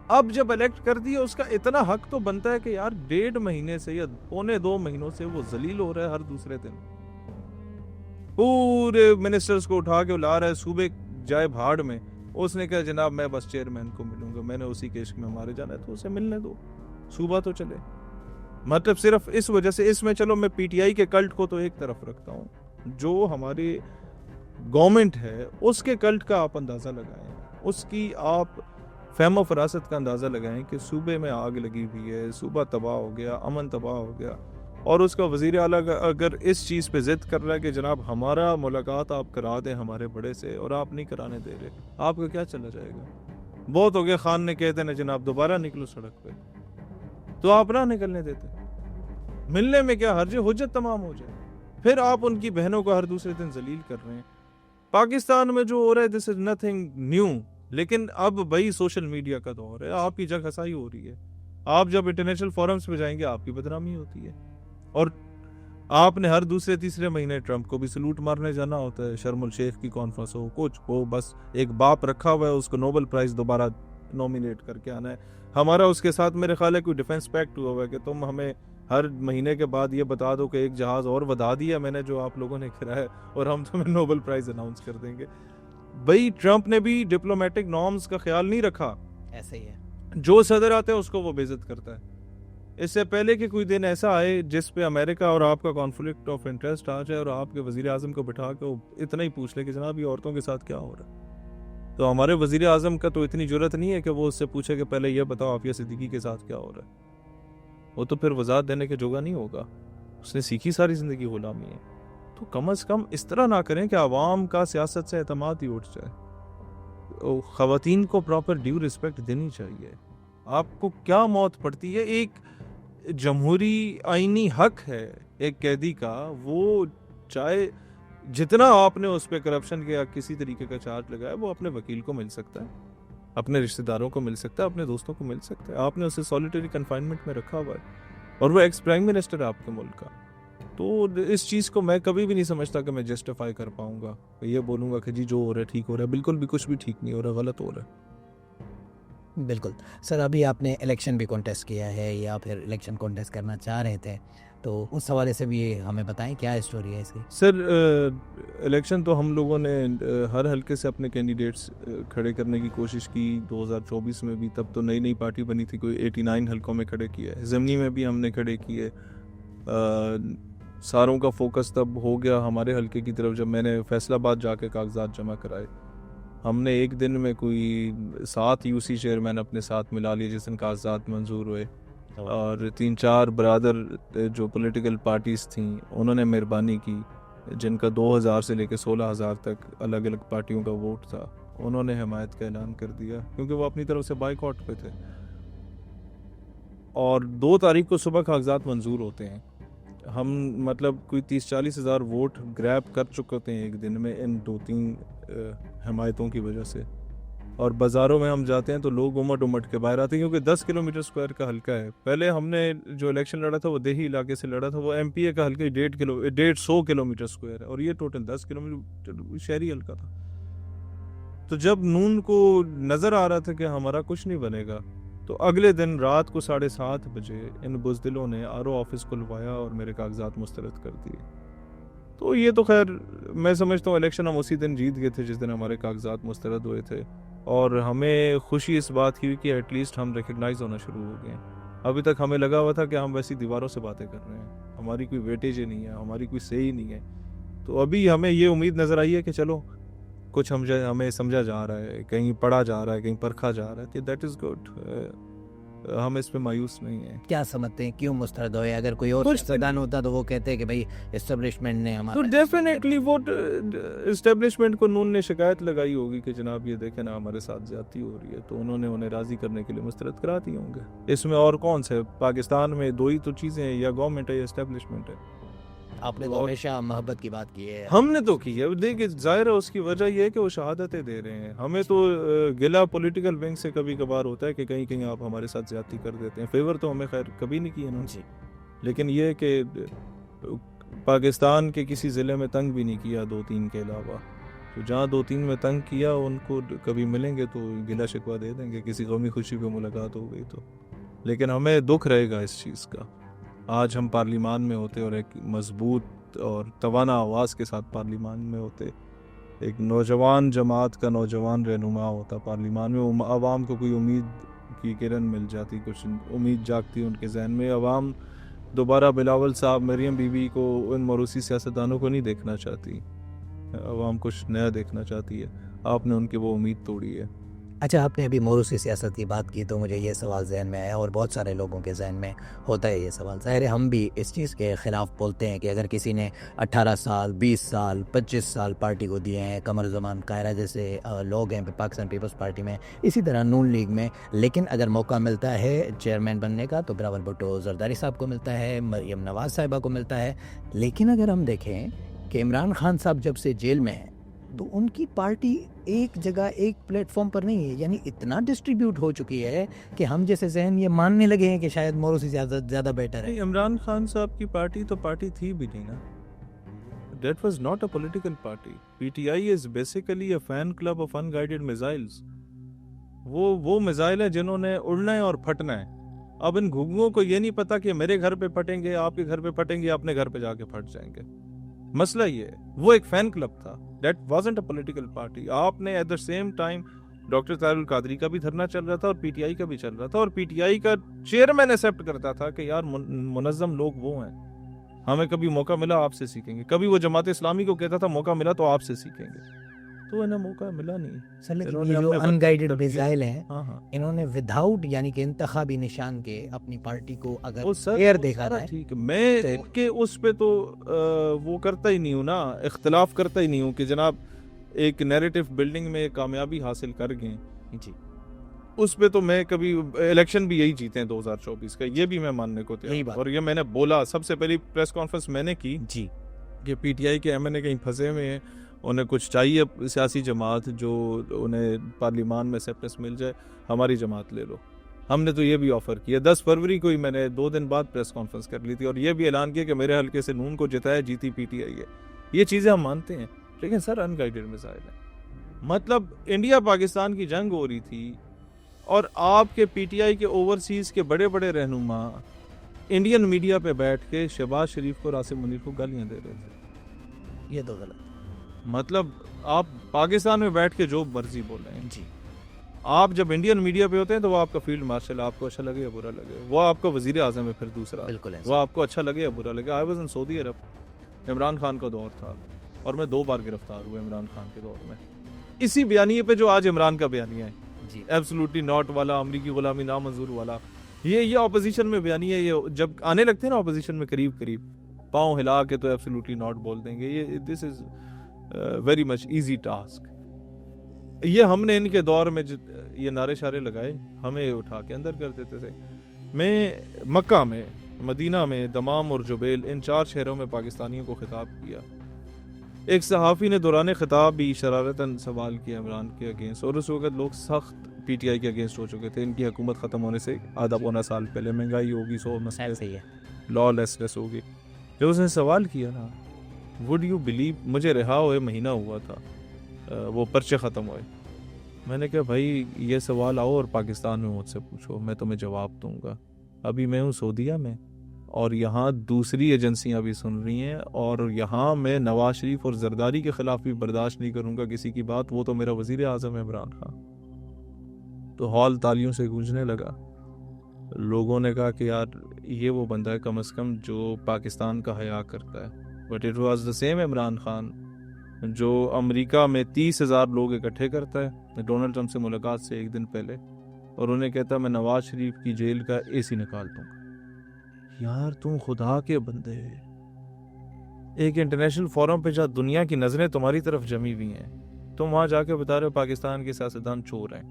अब जब इलेक्ट कर दिया उसका इतना हक तो बनता है कि यार 1.5 महीने से या 1.25 महीनों से वो जलील हो रहा है, हर दूसरे दिन पूरे मिनिस्टर्स को उठा के ला रहा है, सूबे जाए भाड़ में। उसने कहा जनाब मैं बस चेयरमैन को मिलूंगा, मैंने उसी केस में मारे जाना है, तो उसे मिलने दो, सूबा तो चले। मतलब सिर्फ इस वजह से, इसमें चलो मैं PTI के कल्ट को तो एक तरफ रखता हूँ, जो हमारी गवर्नमेंट है उसके कल्ट का आप अंदाज़ा लगाएं, उसकी आप फहम फरासत का अंदाज़ा लगाएं कि सूबे में आग लगी हुई है, सूबा तबाह हो गया, अमन तबाह हो गया, और उसका वज़ीर आला अगर इस चीज़ पे ज़िद कर रहा है कि जनाब हमारा मुलाकात आप करा दें हमारे बड़े से, और आप नहीं कराने दे रहे, आपका क्या चला जाएगा। बहुत हो गया, खान ने कहते ना जनाब दोबारा निकलो सड़क पे, तो आप ना निकलने देते, मिलने में क्या हर्ज, हुज्जत तमाम हो जाए। फिर आप उनकी बहनों को हर दूसरे दिन जलील कर रहे हैं। पाकिस्तान में जो हो रहा है दिस इज नथिंग न्यू, लेकिन अब भाई सोशल मीडिया का दौर है, आपकी जग हसाई हो रही है। आप जब इंटरनेशनल फोरम्स पे जाएंगे आपकी बदनामी होती है, और आपने हर दूसरे तीसरे महीने ट्रंप को भी सलूट मारने जाना होता है, शर्म उल शेख की कॉन्फ्रेंस हो, कुछ हो, बस एक बाप रखा हुआ है, उसको नोबेल प्राइज दोबारा नॉमिनेट करके आना है। हमारा उसके साथ मेरे ख्याल है कोई डिफेंस पैक्ट हुआ हुआ है कि तुम हमें हर महीने के बाद ये बता दो कि एक जहाज और बधा दिया मैंने जो आप लोगों ने कराया, और हम तुम्हें नोबेल प्राइज अनाउंस कर देंगे। भाई ट्रंप ने भी डिप्लोमेटिक नॉर्म्स का ख्याल नहीं रखा, ऐसे ही है, जो सदर आता है उसको वो बेइज्जत करता है। इससे पहले कि कोई दिन ऐसा आए जिस पे अमेरिका और आपका कॉन्फ्लिक्ट ऑफ इंटरेस्ट आ जाए और आपके वजीर आजम को बिठा के वो इतना ही पूछ ले कि जनाब ये औरतों के साथ क्या हो रहा है, तो हमारे वजीर आजम का तो इतनी जरूरत नहीं है कि वो उससे पूछे कि पहले ये बताओ आफिया सिद्दीकी के साथ क्या हो रहा है। वो तो फिर वजात देने के जोगा नहीं होगा, उसने सीखी सारी जिंदगी गुलामी है। तो कम अज कम इस तरह ना करें कि आवाम का सियासत से एतमाद ही उठ जाए। ख़वातीन को प्रॉपर ड्यू रिस्पेक्ट देनी चाहिए। आपको क्या मौत पड़ती है, एक जमहूरी आईनी हक है एक कैदी का, वो चाहे जितना आपने उस पर करप्शन के या किसी तरीके का चार्ज लगाया वो अपने वकील को मिल सकता है, अपने रिश्तेदारों को मिल सकता है, अपने दोस्तों को मिल सकता है। आपने उसे सॉलिटरी कन्फाइनमेंट में रखा हुआ है और वो एक्स प्राइम मिनिस्टर है आपके मुल्क का। तो इस चीज़ को मैं कभी भी नहीं समझता कि मैं जस्टिफाई कर पाऊंगा, ये बोलूँगा कि जी जो हो रहा है ठीक हो रहा है। बिल्कुल भी कुछ भी ठीक नहीं हो रहा, गलत हो रहा है। बिल्कुल सर, अभी आपने इलेक्शन भी कॉन्टेस्ट किया है या फिर इलेक्शन कॉन्टेस्ट करना चाह रहे थे, तो उस हवाले से भी हमें बताएं क्या स्टोरी है इसकी। सर इलेक्शन तो हम लोगों ने हर हल्के से अपने कैंडिडेट्स खड़े करने की कोशिश की। 2024 में भी, तब तो नई नई पार्टी बनी थी, कोई 89 हल्कों में खड़े किए, ज़मनी में भी हमने खड़े किए। सारों का फोकस तब हो गया हमारे हल्के की तरफ जब मैंने फैसलाबाद जाके कागजात जमा कराए। हमने एक दिन में कोई 7 UC चेयरमैन अपने साथ मिला लिए जिस दिन कागजात मंजूर हुए, और 3-4 ब्रादर जो पॉलिटिकल पार्टीज़ थी उन्होंने मेहरबानी की, जिनका 2000 से लेकर 16,000 तक अलग अलग पार्टियों का वोट था, उन्होंने हिमायत का ऐलान कर दिया क्योंकि वो अपनी तरफ से बाइकआउट पे थे। और 2 तारीख को सुबह कागजात मंजूर होते हैं। हम मतलब कोई 30-40 हज़ार वोट ग्रैब कर चुके थे एक दिन में इन 2-3 हिमायतों की वजह से। और बाज़ारों में हम जाते हैं तो लोग उमट उमट के बाहर आते हैं, क्योंकि 10 किलोमीटर स्क्वायर का हल्का है। पहले हमने जो इलेक्शन लड़ा था वो देही इलाके से लड़ा था, वो एमपीए का हल्का ही 150 किलोमीटर स्क्वायर है, और ये टोटल 10 किलोमीटर शहरी हल्का था। तो जब नून को नज़र आ रहा था कि हमारा कुछ नहीं बनेगा, तो अगले दिन रात को 7:30 बजे इन बुज़दिलों ने आरओ ऑफिस खुलवाया और मेरे कागजात मुस्तरद कर दिए। तो ये तो खैर मैं समझता हूँ इलेक्शन हम उसी दिन जीत गए थे जिस दिन हमारे कागजात मुस्तरद हुए थे, और हमें खुशी इस बात की हुई कि एटलीस्ट हम रिकग्नाइज होना शुरू हो गए। अभी तक हमें लगा हुआ था कि हम वैसी दीवारों से बातें कर रहे हैं, हमारी कोई वेटेज ही नहीं है, हमारी कोई सही ही नहीं है। तो अभी हमें ये उम्मीद नज़र आई है कि चलो कुछ हमें समझा जा रहा है, कहीं पढ़ा जा रहा है, कहीं परखा जा रहा है, दैट इज़ गुड। हम इस पे मायूस नहीं हैं। क्या समझते हैं क्यों मुस्तरद हुए? अगर कोई और सियासतदान होता तो वो कहते हैं कि भाई एस्टेब्लिशमेंट ने तो हमारा डेफिनेटली वो एस्टेब्लिशमेंट को नून ने शिकायत लगाई होगी कि जनाब ये देखें ना हमारे साथ ज्यादती हो रही है, तो उन्होंने उन्हें राजी करने के लिए मुस्तरद करा दिए होंगे। इसमें और कौन से, पाकिस्तान में दो ही तो चीज़ें हैं, या गवर्नमेंट है या एस्टेब्लिशमेंट है। आपने तो हमेशा मोहब्बत की बात की है। हमने तो की है, देखिए जाहिर है उसकी वजह यह है कि वो शहादतें दे रहे हैं। हमें तो गिला पॉलिटिकल विंग से कभी कभार होता है कि कहीं कहीं आप हमारे साथ ज्यादती कर देते हैं। फेवर तो हमें खैर कभी नहीं किया ना जी, लेकिन ये है कि पाकिस्तान के किसी ज़िले में तंग भी नहीं किया 2-3 के अलावा। तो जहाँ 2-3 में तंग किया उनको कभी मिलेंगे तो गिला शिकवा दे देंगे, किसी गमी खुशी पे मुलाकात हो गई तो। लेकिन हमें दुख रहेगा इस चीज़ का। आज हम पार्लिमान में होते और एक मजबूत और तवाना आवाज़ के साथ पार्लिमान में होते, एक नौजवान जमात का नौजवान रहनुमा होता पार्लिमान में, आवाम को कोई उम्मीद की किरण मिल जाती, कुछ उम्मीद जागती उनके जहन में। आवाम दोबारा बिलावल साहब, मरियम बीबी को, उन मरूसी सियासतदानों को नहीं देखना चाहती। आवाम कुछ नया देखना चाहती है। आपने उनकी वो उम्मीद तोड़ी है। अच्छा, आपने अभी मौरूसी सियासत की बात की तो मुझे ये सवाल जहन में आया, और बहुत सारे लोगों के जहन में होता है ये सवाल। ज़ाहिर है हम भी इस चीज़ के ख़िलाफ़ बोलते हैं कि अगर किसी ने 18 साल, 20 साल, 25 साल पार्टी को दिए हैं, कमर ज़मान कायरा जैसे लोग हैं पाकिस्तान पीपल्स पार्टी में, इसी तरह नून लीग में, लेकिन अगर मौका मिलता है चेयरमैन बनने का तो बिलावल भुट्टो जरदारी साहब को मिलता है, मरियम नवाज़ साहिबा को मिलता है। लेकिन अगर हम देखें कि इमरान खान साहब जब से जेल में हैं तो उनकी पार्टी एक जगह एक प्लेटफॉर्म पर नहीं है, यानी इतना डिस्ट्रीब्यूट हो चुकी है कि हम जैसे जहन ये मानने लगे हैं कि शायद मौरूसी ज़्यादा बेटर है। इमरान खान साहब की पार्टी तो पार्टी थी भी नहीं ना। That was not a political party. PTI is basically a fan club of unguided missiles. वो मिसाइल है जिन्होंने उड़ना है और फटना है। अब इन घुग्गुओं को ये नहीं पता कि मेरे घर पे फटेंगे, आपके घर पे फटेंगे, अपने घर पे जाके फट जाएंगे। मसला ये है, वो एक फैन क्लब था। That wasn't a political party. आपने at the same time doctor Tahirul Qadri का भी धरना चल रहा था और पीटीआई का भी चल रहा था, और पीटीआई का चेयरमैन एक्सेप्ट करता था कि यार मुनज़्ज़म लोग वो हैं, हमें कभी मौका मिला आपसे सीखेंगे। कभी वो जमात इस्लामी को कहता था मौका मिला तो आपसे सीखेंगे, तो इन्हें मौका मिला नहीं। सर लेकिन ये जो अनगाइडेड मिसाइल हैं, हाँ, इन्होंने विदाउट यानी कि इंतखाबी निशान के अपनी पार्टी को अगर फेयर देखा जाए, ठीक है, मैं के उस पे तो वो करता ही नहीं हूँ ना, इख्तलाफ करता ही नहीं हूँ कि जनाब एक नैरेटिव बिल्डिंग में कामयाबी हासिल कर गए जी, उस पे तो मैं कभी, इलेक्शन भी यही जीते हैं 2024 का, ये भी मैं मानने को तैयार। और ये मैंने बोला, सबसे पहली प्रेस कॉन्फ्रेंस मैंने की जी कि पीटीआई के एमएनए कहीं फंसे हुए हैं, उन्हें कुछ चाहिए सियासी जमात जो उन्हें पार्लियामान में एक्सेप्टेंस मिल जाए, हमारी जमात ले लो। हमने तो ये भी ऑफर किया। 10 फरवरी को ही मैंने 2 दिन बाद प्रेस कॉन्फ्रेंस कर ली थी और ये भी ऐलान किया कि मेरे हल्के से नून को जिताया, जीती पीटीआई है। ये चीज़ें हम मानते हैं, लेकिन सर अनगाइडेड मिसाइल है। मतलब इंडिया पाकिस्तान की जंग हो रही थी और आपके पीटीआई के ओवरसीज़ के बड़े बड़े रहनुमा इंडियन मीडिया पे बैठ के शहबाज शरीफ को, रासिम मुनीर को गालियाँ दे रहे थे। ये तो गलत। मतलब आप पाकिस्तान में बैठ के जो मर्जी बोल रहे हैं जी, आप जब इंडियन मीडिया पे होते हैं तो वो आपका फील्ड मार्शल, आपको अच्छा लगे या बुरा लगे, वो आपका वजीर आजम है, फिर दूसरा बिल्कुल है, वो आपको अच्छा लगे या बुरा लगे। आई वाज इन सऊदी अरब, इमरान खान का दौर था और मैं 2 बार गिरफ्तार हुआ इमरान खान के दौर में, इसी बयानिए पे जो आज इमरान का बयानिया है जी, एब्सोल्युटली नॉट वाला, अमरीकी गुलामी नामंजूर वाला, ये ऑपोजिशन में बयानिया, ये जब आने लगते हैं ना ऑपोजिशन में करीब करीब, पाँव हिला के तो एब्सोल्युटली नॉट बोल देंगे। ये this is very much easy task. ये हमने इनके दौर में ये नारे शारे लगाए, हमें उठा के अंदर कर देते थे। मैं मक्का में, मदीना में, दमाम और जुबैल, इन 4 शहरों में पाकिस्तानियों को खिताब किया एक सहाफ़ी ने दौरान खिताब भी शरारतन सवाल किया इमरान के अगेंस्ट, और उस वक्त लोग सख्त पीटीआई के अगेंस्ट हो चुके थे। इनकी हुकूमत ख़त्म होने से आधा पौना साल पहले महंगाई होगी, 100 मसले, सही है। लॉलेसनेस होगी। जब उसने सवाल किया ना, वुड यू बिलीव, मुझे रिहा हुए महीना हुआ था, वो पर्चे ख़त्म हुए। मैंने कहा भाई ये सवाल आओ और पाकिस्तान में मुझसे पूछो, मैं तुम्हें जवाब दूंगा। अभी मैं हूँ सऊदीया में, और यहाँ दूसरी एजेंसियां भी सुन रही हैं, और यहाँ मैं नवाज शरीफ और जरदारी के खिलाफ भी बर्दाश्त नहीं करूंगा किसी की बात। वो तो मेरा वजीर आज़म है इमरान खान। तो हॉल तालियों से गूंजने लगा। लोगों ने कहा कि यार ये वो बंदा है कम से कम जो पाकिस्तान का हया करता है। But it was the same Imran Khan जो अमेरिका में 30,000 लोग इकट्ठे करता है डोनाल्ड ट्रंप से मुलाकात से एक दिन पहले, और उन्हें कहता है मैं नवाज शरीफ की जेल का एसी निकाल दूंगा। यार तुम खुदा के बंदे, एक इंटरनेशनल फोरम पे जहाँ दुनिया की नजरें तुम्हारी तरफ जमी हुई हैं, तुम वहां जाके बता रहे हो पाकिस्तान के सियासतदान चोर हैं,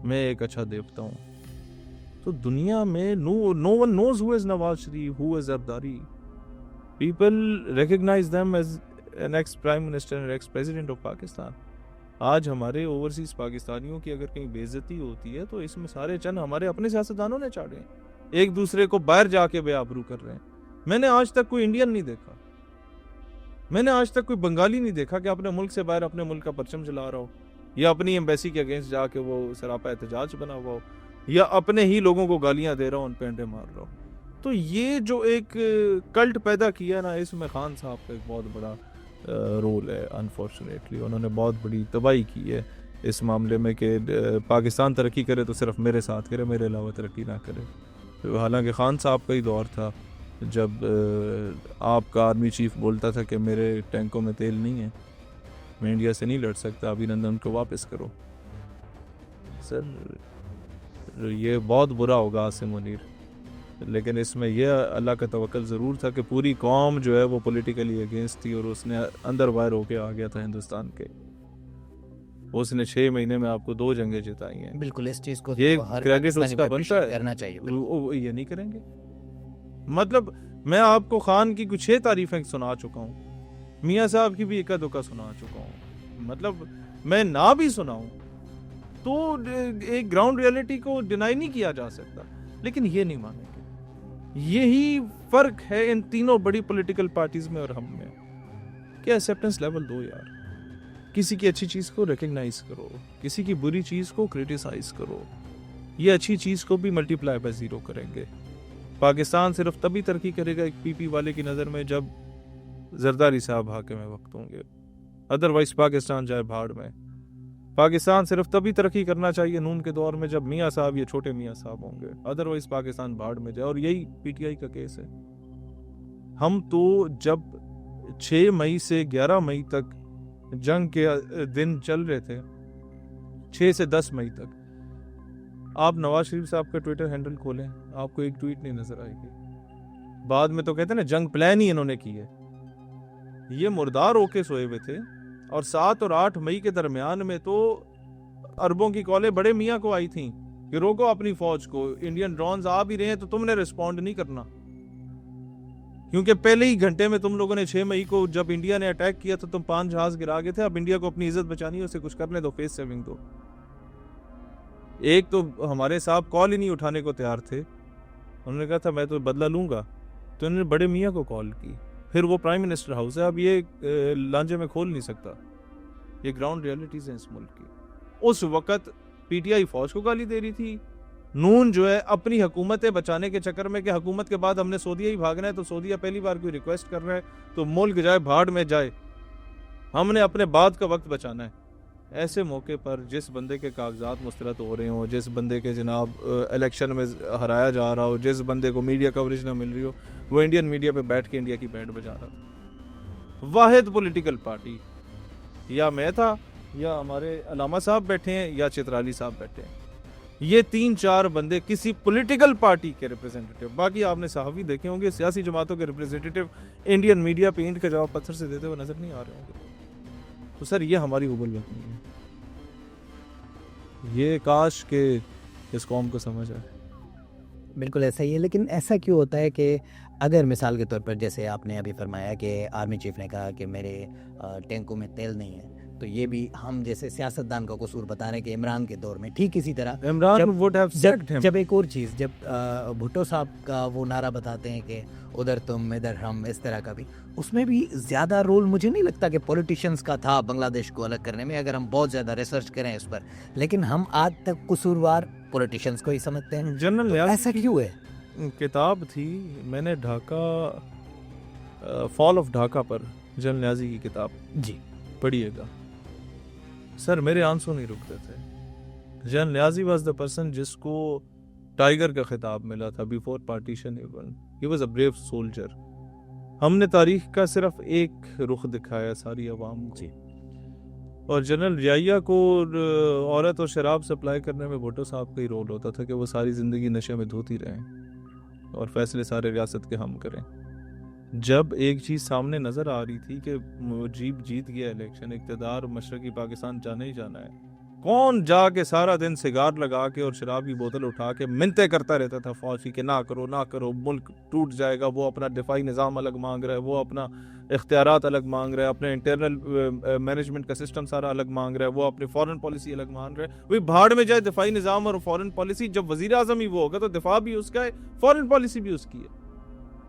मैं एक अच्छा देवता हूँ। तो दुनिया में no one knows who is Nawaz Sharif, who is Zardari. People recognize them as an ex prime minister and ex president of Pakistan. आज हमारे ओवरसीज पाकिस्तानियों की अगर कहीं बेइज्जती होती है तो इसमें सारे चंद हमारे अपने सियासतदानों ने चाड़े हैं, एक दूसरे को बाहर जाके बेआबरू कर रहे हैं। मैंने आज तक कोई इंडियन नहीं देखा, मैंने आज तक कोई बंगाली नहीं देखा कि अपने मुल्क से बाहर अपने मुल्क का परचम जला रहा हो, या अपनी एम्बेसी के अगेंस्ट जाके वो सरापा एहतजाज बना हुआ हो, या अपने ही लोगों को गालियां दे रहा हो, उन पे अंडे मार रहा हो। तो ये जो एक कल्ट पैदा किया ना, इसमें खान साहब का एक बहुत बड़ा रोल है। अनफॉर्चुनेटली उन्होंने बहुत बड़ी तबाही की है इस मामले में कि पाकिस्तान तरक्की करे तो सिर्फ मेरे साथ करे, मेरे अलावा तरक्की ना करे। तो हालांकि खान साहब का ही दौर था जब आपका आर्मी चीफ बोलता था कि मेरे टैंकों में तेल नहीं है, मैं इंडिया से नहीं लड़ सकता, अभिनंदन को वापस करो। सर ये बहुत बुरा होगा आसिम मुनीर, लेकिन इसमें यह अल्लाह का तवक्कल ज़रूर था कि पूरी कौम जो है वो पॉलिटिकली अगेंस्ट थी, और उसने अंदर बाहर होके आ गया था हिंदुस्तान के। उसने 6 महीने में आपको 2 जंगें जिताई हैं। बिल्कुल इस चीज को ये तो हर क्रेडिट पाकिस्तानी उसका को बनता है, करना चाहिए। वो ये नहीं करेंगे। मतलब मैं आपको खान की कुछ 6 तारीफें सुना चुका हूँ, मियाँ साहब की भी एका दुका सुना चुका हूँ। मतलब मैं ना भी सुनाऊं तो एक ग्राउंड रियलिटी को डिनाई नहीं किया जा सकता, लेकिन ये नहीं मानेंगे। यही फर्क है इन तीनों बड़ी पॉलिटिकल पार्टीज में और हम में, कि एक्सेप्टेंस लेवल दो यार। किसी की अच्छी चीज को रिकग्नाइज करो, किसी की बुरी चीज को क्रिटिसाइज करो। ये अच्छी चीज को भी मल्टीप्लाई बाय 0 करेंगे। पाकिस्तान सिर्फ तभी तरक्की करेगा एक पीपी वाले की नजर में जब जरदारी साहब हाकिम वक्त होंगे, अदरवाइज पाकिस्तान जाए भाड़ में। पाकिस्तान सिर्फ तभी तरक्की करना चाहिए नून के दौर में जब मियाँ साहब या छोटे मियाँ साहब होंगे, अदरवाइज पाकिस्तान भाड़ में जाए। और यही पीटीआई का केस है। हम तो जब 6 मई से 11 मई तक जंग के दिन चल रहे थे, 6 से 10 मई तक, आप नवाज शरीफ साहब का ट्विटर हैंडल खोलें, आपको एक ट्वीट नहीं नजर आएगी। बाद में तो कहते हैं ना जंग प्लान ही इन्होंने की है। ये मुर्दार होके सोए हुए थे, और 7 और 8 मई के दरमियान में तो अरबों की कॉलें बड़े मियाँ को आई थी कि रोको अपनी फौज को, इंडियन ड्रोन्स आ भी रहे हैं तो तुमने रिस्पॉन्ड नहीं करना। क्योंकि पहले ही घंटे में तुम लोगों ने 6 मई को जब इंडिया ने अटैक किया तो तुम 5 जहाज गिरा गए थे। अब इंडिया को अपनी इज्जत बचानी है, उसे कुछ करने दो, फेस सेविंग दो। एक तो हमारे साहब कॉल ही नहीं उठाने को तैयार थे, उन्होंने कहा था मैं तो बदला लूंगा, तो उन्होंने बड़े मियाँ को कॉल की। फिर वो प्राइम मिनिस्टर हाउस है, अब ये लांजे में खोल नहीं सकता। ये ग्राउंड रियलिटीज हैं इस मुल्क की। उस वक्त पीटीआई फौज को गाली दे रही थी, नून जो है अपनी हुकूमतें बचाने के चक्कर में कि हुकूमत के बाद हमने सऊदीया ही भागना है, तो सऊदीया पहली बार कोई रिक्वेस्ट कर रहा है तो मुल्क जाए भाड़ में जाए, हमने अपने बाद का वक्त बचाना है। ऐसे मौके पर जिस बंदे के कागजात मुस्तरद हो रहे हो, जिस बंदे के जनाब इलेक्शन में हराया जा रहा हो, जिस बंदे को मीडिया कवरेज ना मिल रही हो, वो इंडियन मीडिया पे बैठ के इंडिया की बैंड बजा रहा था। वाहिद पॉलिटिकल पार्टी या मैं था, या हमारे अलामा साहब बैठे हैं, या चित्राली साहब बैठे हैं। ये 3-4 बंदे किसी पॉलिटिकल पार्टी के रिप्रेजेंटेटिव, बाकी आपने साहबी देखे होंगे सियासी जमातों के रिप्रेजेंटेटिव इंडियन मीडिया पे ईंट का जवाब पत्थर से देते हुए नजर नहीं आ रहे होंगे। तो सर ये हमारी हुबूलत नहीं है, ये काश के इस कौम को समझ आए। बिल्कुल ऐसा ही है, लेकिन ऐसा क्यों होता है कि अगर मिसाल के तौर पर जैसे आपने अभी फरमाया कि आर्मी चीफ ने कहा कि मेरे टैंकों में तेल नहीं है, तो ये भी हम जैसे सियासतदान का कसूर बता रहे हैं कि इमरान के दौर में ठीक इसी तरह इमरान जब वुड हैव सेक्ड हिम। जब एक और चीज़, जब भुट्टो साहब का वो नारा बताते हैं कि उधर तुम इधर हम, इस तरह का भी, उसमें भी ज़्यादा रोल मुझे नहीं लगता कि पॉलिटिशियंस का था बांग्लादेश को अलग करने में, अगर हम बहुत ज़्यादा रिसर्च करें इस पर। लेकिन हम आज तक कसूरवार पॉलिटिशियंस को ही समझते हैं। जनरल तो न्याज़ी ऐसा क्यों है? किताब थी, मैंने ढाका, फॉल ऑफ ढाका पर जनरल न्याज़ी की किताब जी पढ़िएगा। सर मेरे आंसू नहीं रुकते थे। General Niazi was the person जिसको टाइगर का खिताब मिला था before partition even. He was a brave soldier. हमने तारीख का सिर्फ एक रुख दिखाया सारी अवाम को। और जनरल रियाया को औरत और शराब सप्लाई करने में भुट्टो साहब का ही रोल होता था कि वो सारी ज़िंदगी नशे में धोती रहें और फैसले सारे रियासत के हम करें। जब एक चीज़ सामने नज़र आ रही थी कि मुजीब जीत गया इलेक्शन, इक़्तिदार मशरक़ी पाकिस्तान जाना ही जाना है, कौन जाके सारा दिन सिगार लगा के और शराब की बोतल उठा के मिन्नतें करता रहता था फौज की कि ना करो ना करो, मुल्क टूट जाएगा। वो अपना दिफाई निज़ाम अलग मांग रहा है, वो अपना इख्तियारात अलग मांग रहा है, अपने इंटरनल मैनेजमेंट का सिस्टम सारा अलग मांग रहा है, वो अपनी फॉरेन पॉलिसी अलग मांग रहा है। वही भाड़ में जाए दिफाई निज़ाम और फॉरेन पॉलिसी। जब वज़ीर आज़म ही वो होगा तो दिफा भी उसका है, फॉरेन पॉलिसी भी उसकी है।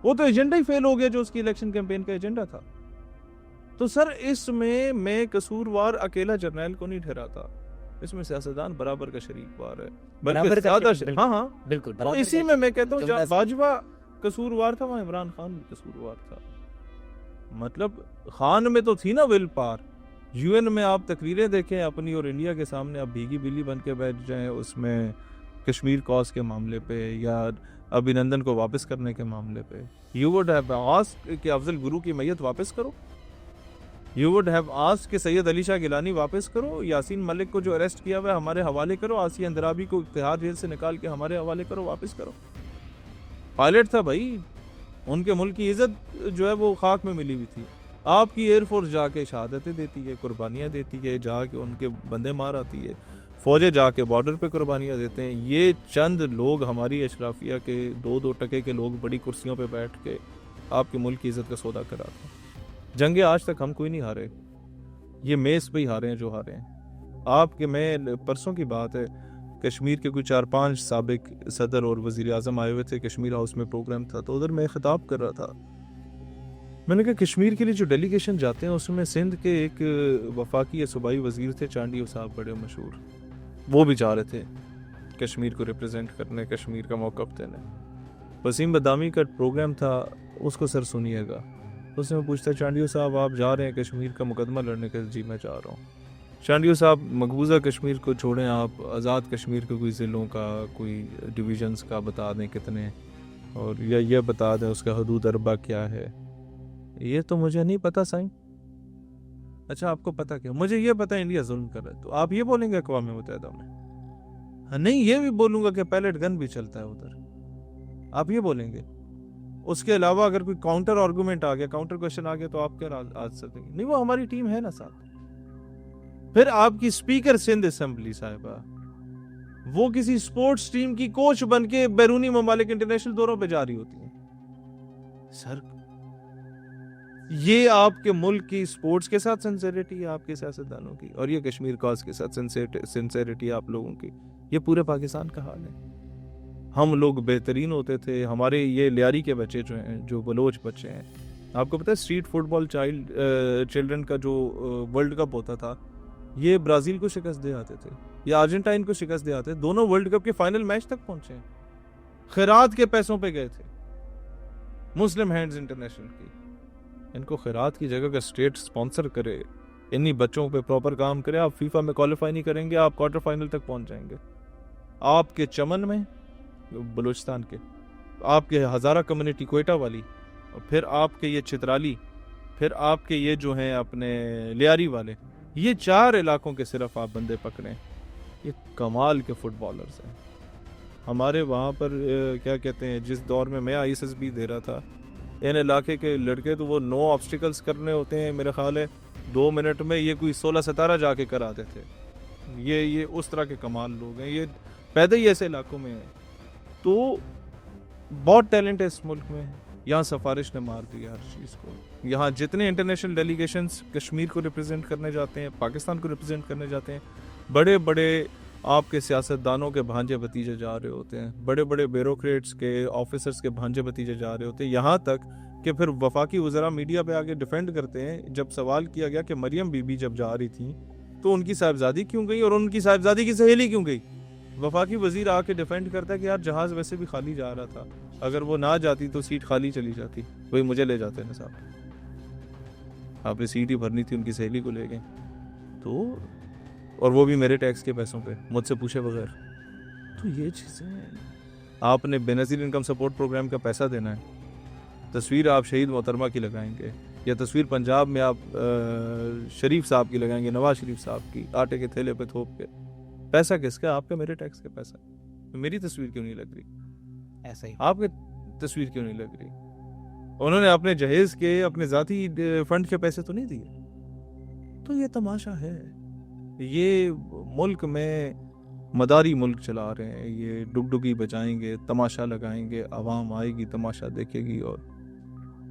वो तो एजेंडा ही फेल हो गया जो उसकी इलेक्शन कैंपेन का एजेंडा था। तो सर इसमें मैं कसूरवार अकेला जर्नैल को नहीं ठहराता, इसमें सियासतदान बराबर का शरीकवार है, बल्कि ज्यादा। हाँ हाँ बिल्कुल। तो इसी में मैं कहता हूँ जहाँ बाजवा कसूरवार था वहाँ इमरान खान भी कसूरवार था। मतलब खान में तो थी ना विल पावर। यूएन में आप तकरीरें देखें अपनी और इंडिया के सामने, आप भीगी बिल्ली बन के बैठ जाएं उसमें कश्मीर कॉज के मामले पे या अभिनंदन को वापस करने के मामले पे। यू वुड हैव आस्क्ड कि अफजल गुरु की मैयत वापस करो, यू वुड हैव आस्क्ड कि सैयद अली शाह गिलानी वापस करो, यासीन मलिक को जो अरेस्ट किया हुआ है हमारे हवाले करो, आसिया अंदराबी को तिहाड़ जेल से निकाल के हमारे हवाले करो, वापस करो। पायलट था भाई, उनके मुल्क की इज्जत जो है वो खाक में मिली हुई थी। आपकी एयरफोर्स जाके शहादतें देती है, कुर्बानियाँ देती है, जाके उनके बंदे मार आती है, फौजें जाके बॉर्डर पे कुर्बानियाँ देते हैं। ये चंद लोग हमारी अशराफिया के 2-2 टके के लोग बड़ी कुर्सियों पे बैठ के आपके मुल्क की इज्जत का सौदा कराते हैं। जंगे आज तक हम कोई नहीं हारे, ये मेस पे ही हारे हैं जो हारे हैं। आपके मैं परसों की बात है, कश्मीर के कोई 4-5 साबिक सदर और वज़ीर आज़म आए हुए थे, कश्मीर हाउस में प्रोग्राम था, तो उधर मैं खिताब कर रहा था। मैंने कहा कश्मीर के लिए जो डेलीगेशन जाते हैं उसमें सिंध के एक वफाकी या सूबाई वज़ीर थे, चांडियो साहब, बड़े मशहूर, वो भी जा रहे थे कश्मीर को रिप्रेजेंट करने, कश्मीर का मौक़िफ़ देने। वसीम बदामी का प्रोग्राम था, उसको सर सुनिएगा। उसमें पूछता, चांडियो साहब आप जा रहे हैं कश्मीर का मुकदमा लड़ने के? जी मैं जा रहा हूँ। चांडियो साहब मकबूजा कश्मीर को छोड़ें, आप आज़ाद कश्मीर के कोई ज़िलों का, कोई डिवीज़न्स का बता दें कितने, और या ये बता दें उसका हदूद अरबा क्या है। ये तो मुझे नहीं पता साईं। अच्छा आपको पता क्या? मुझे ये पता है इंडिया जुल्म कर रहा है। तो आप ये बोलेंगे अक़वाम मुत्तहिदा में? हाँ, नहीं, ये भी बोलूँगा कि पैलेट गन भी चलता है उधर, आप ये बोलेंगे। उसके अलावा अगर कोई काउंटर आर्गूमेंट आ गया, काउंटर क्वेश्चन आ गया, तो आप क्या आज सकेंगे? नहीं, वो हमारी टीम है ना साथ। फिर आपकी स्पीकर सिंध असेंबली साहिबा, वो किसी स्पोर्ट्स टीम की कोच बन के बैरूनी ममालिक इंटरनेशनल दौरों पे जा रही होती है। सर ये आपके मुल्क की स्पोर्ट्स के साथ सिंसेरिटी है आपके सियासतदानों की, और ये कश्मीर कॉज के साथ सिंसेरिटी है आप लोगों की। ये पूरे पाकिस्तान का हाल है। हम लोग बेहतरीन होते थे, हमारे ये लियारी के बच्चे जो हैं, जो बलोच बच्चे हैं, आपको पता है स्ट्रीट फुटबॉल चिल्ड्रन का जो वर्ल्ड कप होता था, ये ब्राज़ील को शिकस्त दे आते थे या अर्जेंटाइन को शिकस्त दे आते थे। दोनों वर्ल्ड कप के फाइनल मैच तक पहुंचे हैं, खैरात के पैसों पे गए थे, मुस्लिम हैंड्स इंटरनेशनल की। इनको खैरात की जगह का स्टेट स्पॉन्सर करे, इन्हीं बच्चों पे प्रॉपर काम करे, आप फीफा में क्वालिफाई नहीं करेंगे, आप क्वार्टर फाइनल तक पहुंच जाएंगे। आपके चमन में बलूचिस्तान के, आपके हज़ारा कम्युनिटी कोयटा वाली, और फिर आपके ये चित्राली, फिर आपके ये जो हैं अपने लियारी वाले, ये 4 इलाकों के सिर्फ आप बंदे पकड़ें, ये कमाल के फुटबॉलर्स हैं। हमारे वहाँ पर क्या कहते हैं, जिस दौर में मैं ISSB दे रहा था, इन इलाके के लड़के तो वो 9 ऑब्स्टिकल्स करने होते हैं, मेरे ख्याल है 2 मिनट में ये कोई 16-17 जाके कराते थे। ये उस तरह के कमाल लोग हैं, ये पैदा ही ऐसे इलाकों में हैं। तो बहुत टैलेंट है इस मुल्क में। यहाँ सिफारिश ने मार दी हर चीज़ को। यहाँ जितने इंटरनेशनल डेलीगेशंस कश्मीर को रिप्रेजेंट करने जाते हैं, पाकिस्तान को रिप्रेजेंट करने जाते हैं, बड़े बड़े आपके सियासतदानों के भांजे भतीजे जा रहे होते हैं, बड़े बड़े ब्यूरोक्रेट्स के ऑफिसर्स के भांजे भतीजे जा रहे होते हैं। यहाँ तक कि फिर वफाकी वज़रा मीडिया पे आके डिफेंड करते हैं। जब सवाल किया गया कि मरियम बीबी जब जा रही थी तो उनकी साहिबजादी क्यों गई और उनकी साहिबजादी की सहेली क्यों गई, वफाकी वजीर आके डिफेंड करता है कि यार जहाज़ वैसे भी खाली जा रहा था, अगर वो ना जाती तो सीट खाली चली जाती, वही मुझे ले जाते ना साहब, आपने सीट ही भरनी थी, उनकी सहेली को ले गए तो, और वो भी मेरे टैक्स के पैसों पे, मुझसे पूछे बगैर। तो ये चीज़ें, आपने बेनज़ीर इनकम सपोर्ट प्रोग्राम का पैसा देना है, तस्वीर आप शहीद मोहतरमा की लगाएंगे या तस्वीर पंजाब में आप शरीफ साहब की लगाएंगे, नवाज शरीफ साहब की, आटे के थैले पे थोप के, पैसा किसका? आपका, मेरे टैक्स का पैसा। मेरी तस्वीर क्यों नहीं लग रही? ऐसा ही आपकी तस्वीर क्यों नहीं लग रही? उन्होंने अपने जहेज के, अपने ज़ाती फंड के पैसे तो नहीं दिए। तो ये तमाशा है। ये मुल्क में मदारी मुल्क चला रहे हैं, ये डुगडुगी बजाएंगे, तमाशा लगाएंगे, आवाम आएगी, तमाशा देखेगी और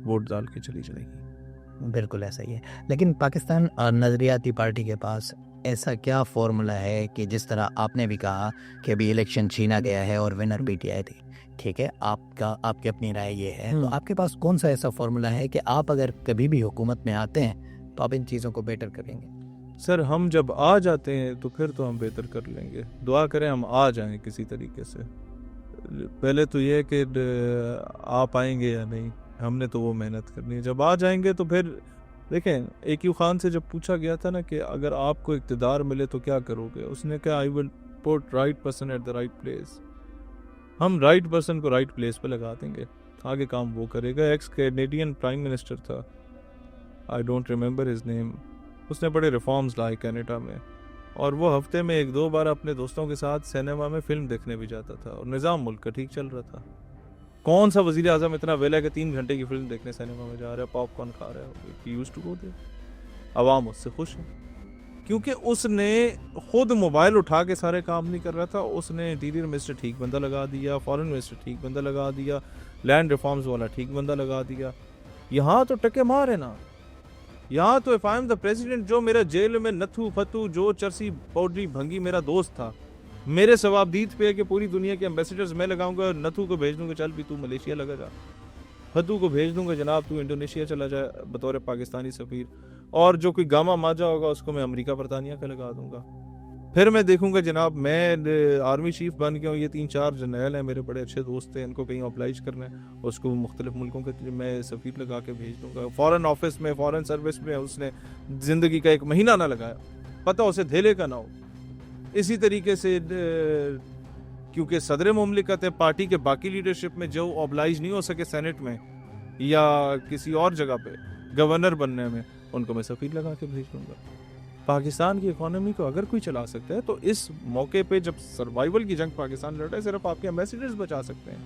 वोट डाल के चली जाएगी। बिल्कुल ऐसा ही है। लेकिन पाकिस्तान नज़रियाती पार्टी के पास ऐसा क्या फॉर्मूला है कि जिस तरह आपने भी कहा कि अभी इलेक्शन छीना गया है और विनर पीटीआई थी, ठीक है, आपकी अपनी राय ये है, तो आपके पास कौन सा ऐसा फॉर्मूला है कि आप अगर कभी भी हुकूमत में आते हैं तो आप इन चीज़ों को बेटर करेंगे? सर, हम जब आ जाते हैं तो फिर तो हम बेहतर कर लेंगे। दुआ करें हम आ जाएं किसी तरीके से। पहले तो ये है कि आ पाएंगे या नहीं, हमने तो वो मेहनत करनी है। जब आ जाएंगे तो फिर देखें, AQ खान से जब पूछा गया था ना कि अगर आपको इक़्तिदार मिले तो क्या करोगे, उसने कहा I will put right person at the right place. हम राइट पर्सन को राइट प्लेस पे लगा देंगे, आगे काम वो करेगा। एक्स कैनेडियन प्राइम मिनिस्टर था, I don't remember his name, उसने बड़े रिफॉर्म्स लाए कनाडा में, और वो हफ्ते में 1-2 बार अपने दोस्तों के साथ सिनेमा में फिल्म देखने भी जाता था, और निज़ाम मुल्क का ठीक चल रहा था। कौन सा वज़ीर आज़म इतना वेला है कि 3 घंटे की फिल्म देखने सिनेमा में जा रहा है, पॉपकॉर्न खा रहा है? He used to go there. आवाम उससे खुश है क्योंकि उसने खुद मोबाइल उठा के सारे काम नहीं कर रहा था, उसने इंटीरियर मिनिस्टर ठीक बंदा लगा दिया, फॉरेन मिनिस्टर ठीक बंदा लगा दिया, लैंड रिफॉर्म्स वाला ठीक बंदा लगा दिया। यहाँ तो टके मार है ना, यहाँ तो if I am the president, जो मेरा जेल में नथू फतू जो चरसी पौडरी भंगी मेरा दोस्त था, मेरे सवाबदीद पे है कि पूरी दुनिया के एम्बेसडर्स मैं लगाऊंगा, नथू को भेज दूंगा, चल भी तू मलेशिया लगा जा, फतू को भेज दूंगा, जनाब तू इंडोनेशिया चला जाए बतौर पाकिस्तानी सफ़ीर, और जो कोई गामा माजा होगा उसको मैं अमेरिका बरतानिया का लगा दूंगा। फिर मैं देखूंगा जनाब मैं आर्मी चीफ बन गया हूँ, ये 3-4 जनरल हैं मेरे बड़े अच्छे दोस्त हैं, इनको कहीं अप्लाइज करना है, उसको मुख्तलिफ मुल्कों के मैं सफ़ीर लगा के भेज दूंगा। फ़ॉरेन ऑफिस में, फ़ॉरेन सर्विस में उसने ज़िंदगी का 1 महीना ना लगाया, पता उसे धेले का ना हो। इसी तरीके से क्योंकि सदर मुमलिकत है, पार्टी के बाकी लीडरशिप में जो ऑब्लाइज नहीं हो सके सेनेट में या किसी और जगह पे गवर्नर बनने में, उनको मैं सफ़ीर लगा के भेज दूंगा। पाकिस्तान की इकोनॉमी को अगर कोई चला सकता है तो इस मौके पे जब सर्वाइवल की जंग पाकिस्तान लड़ रहा है, सिर्फ आपके एम्बेसडर्स बचा सकते हैं।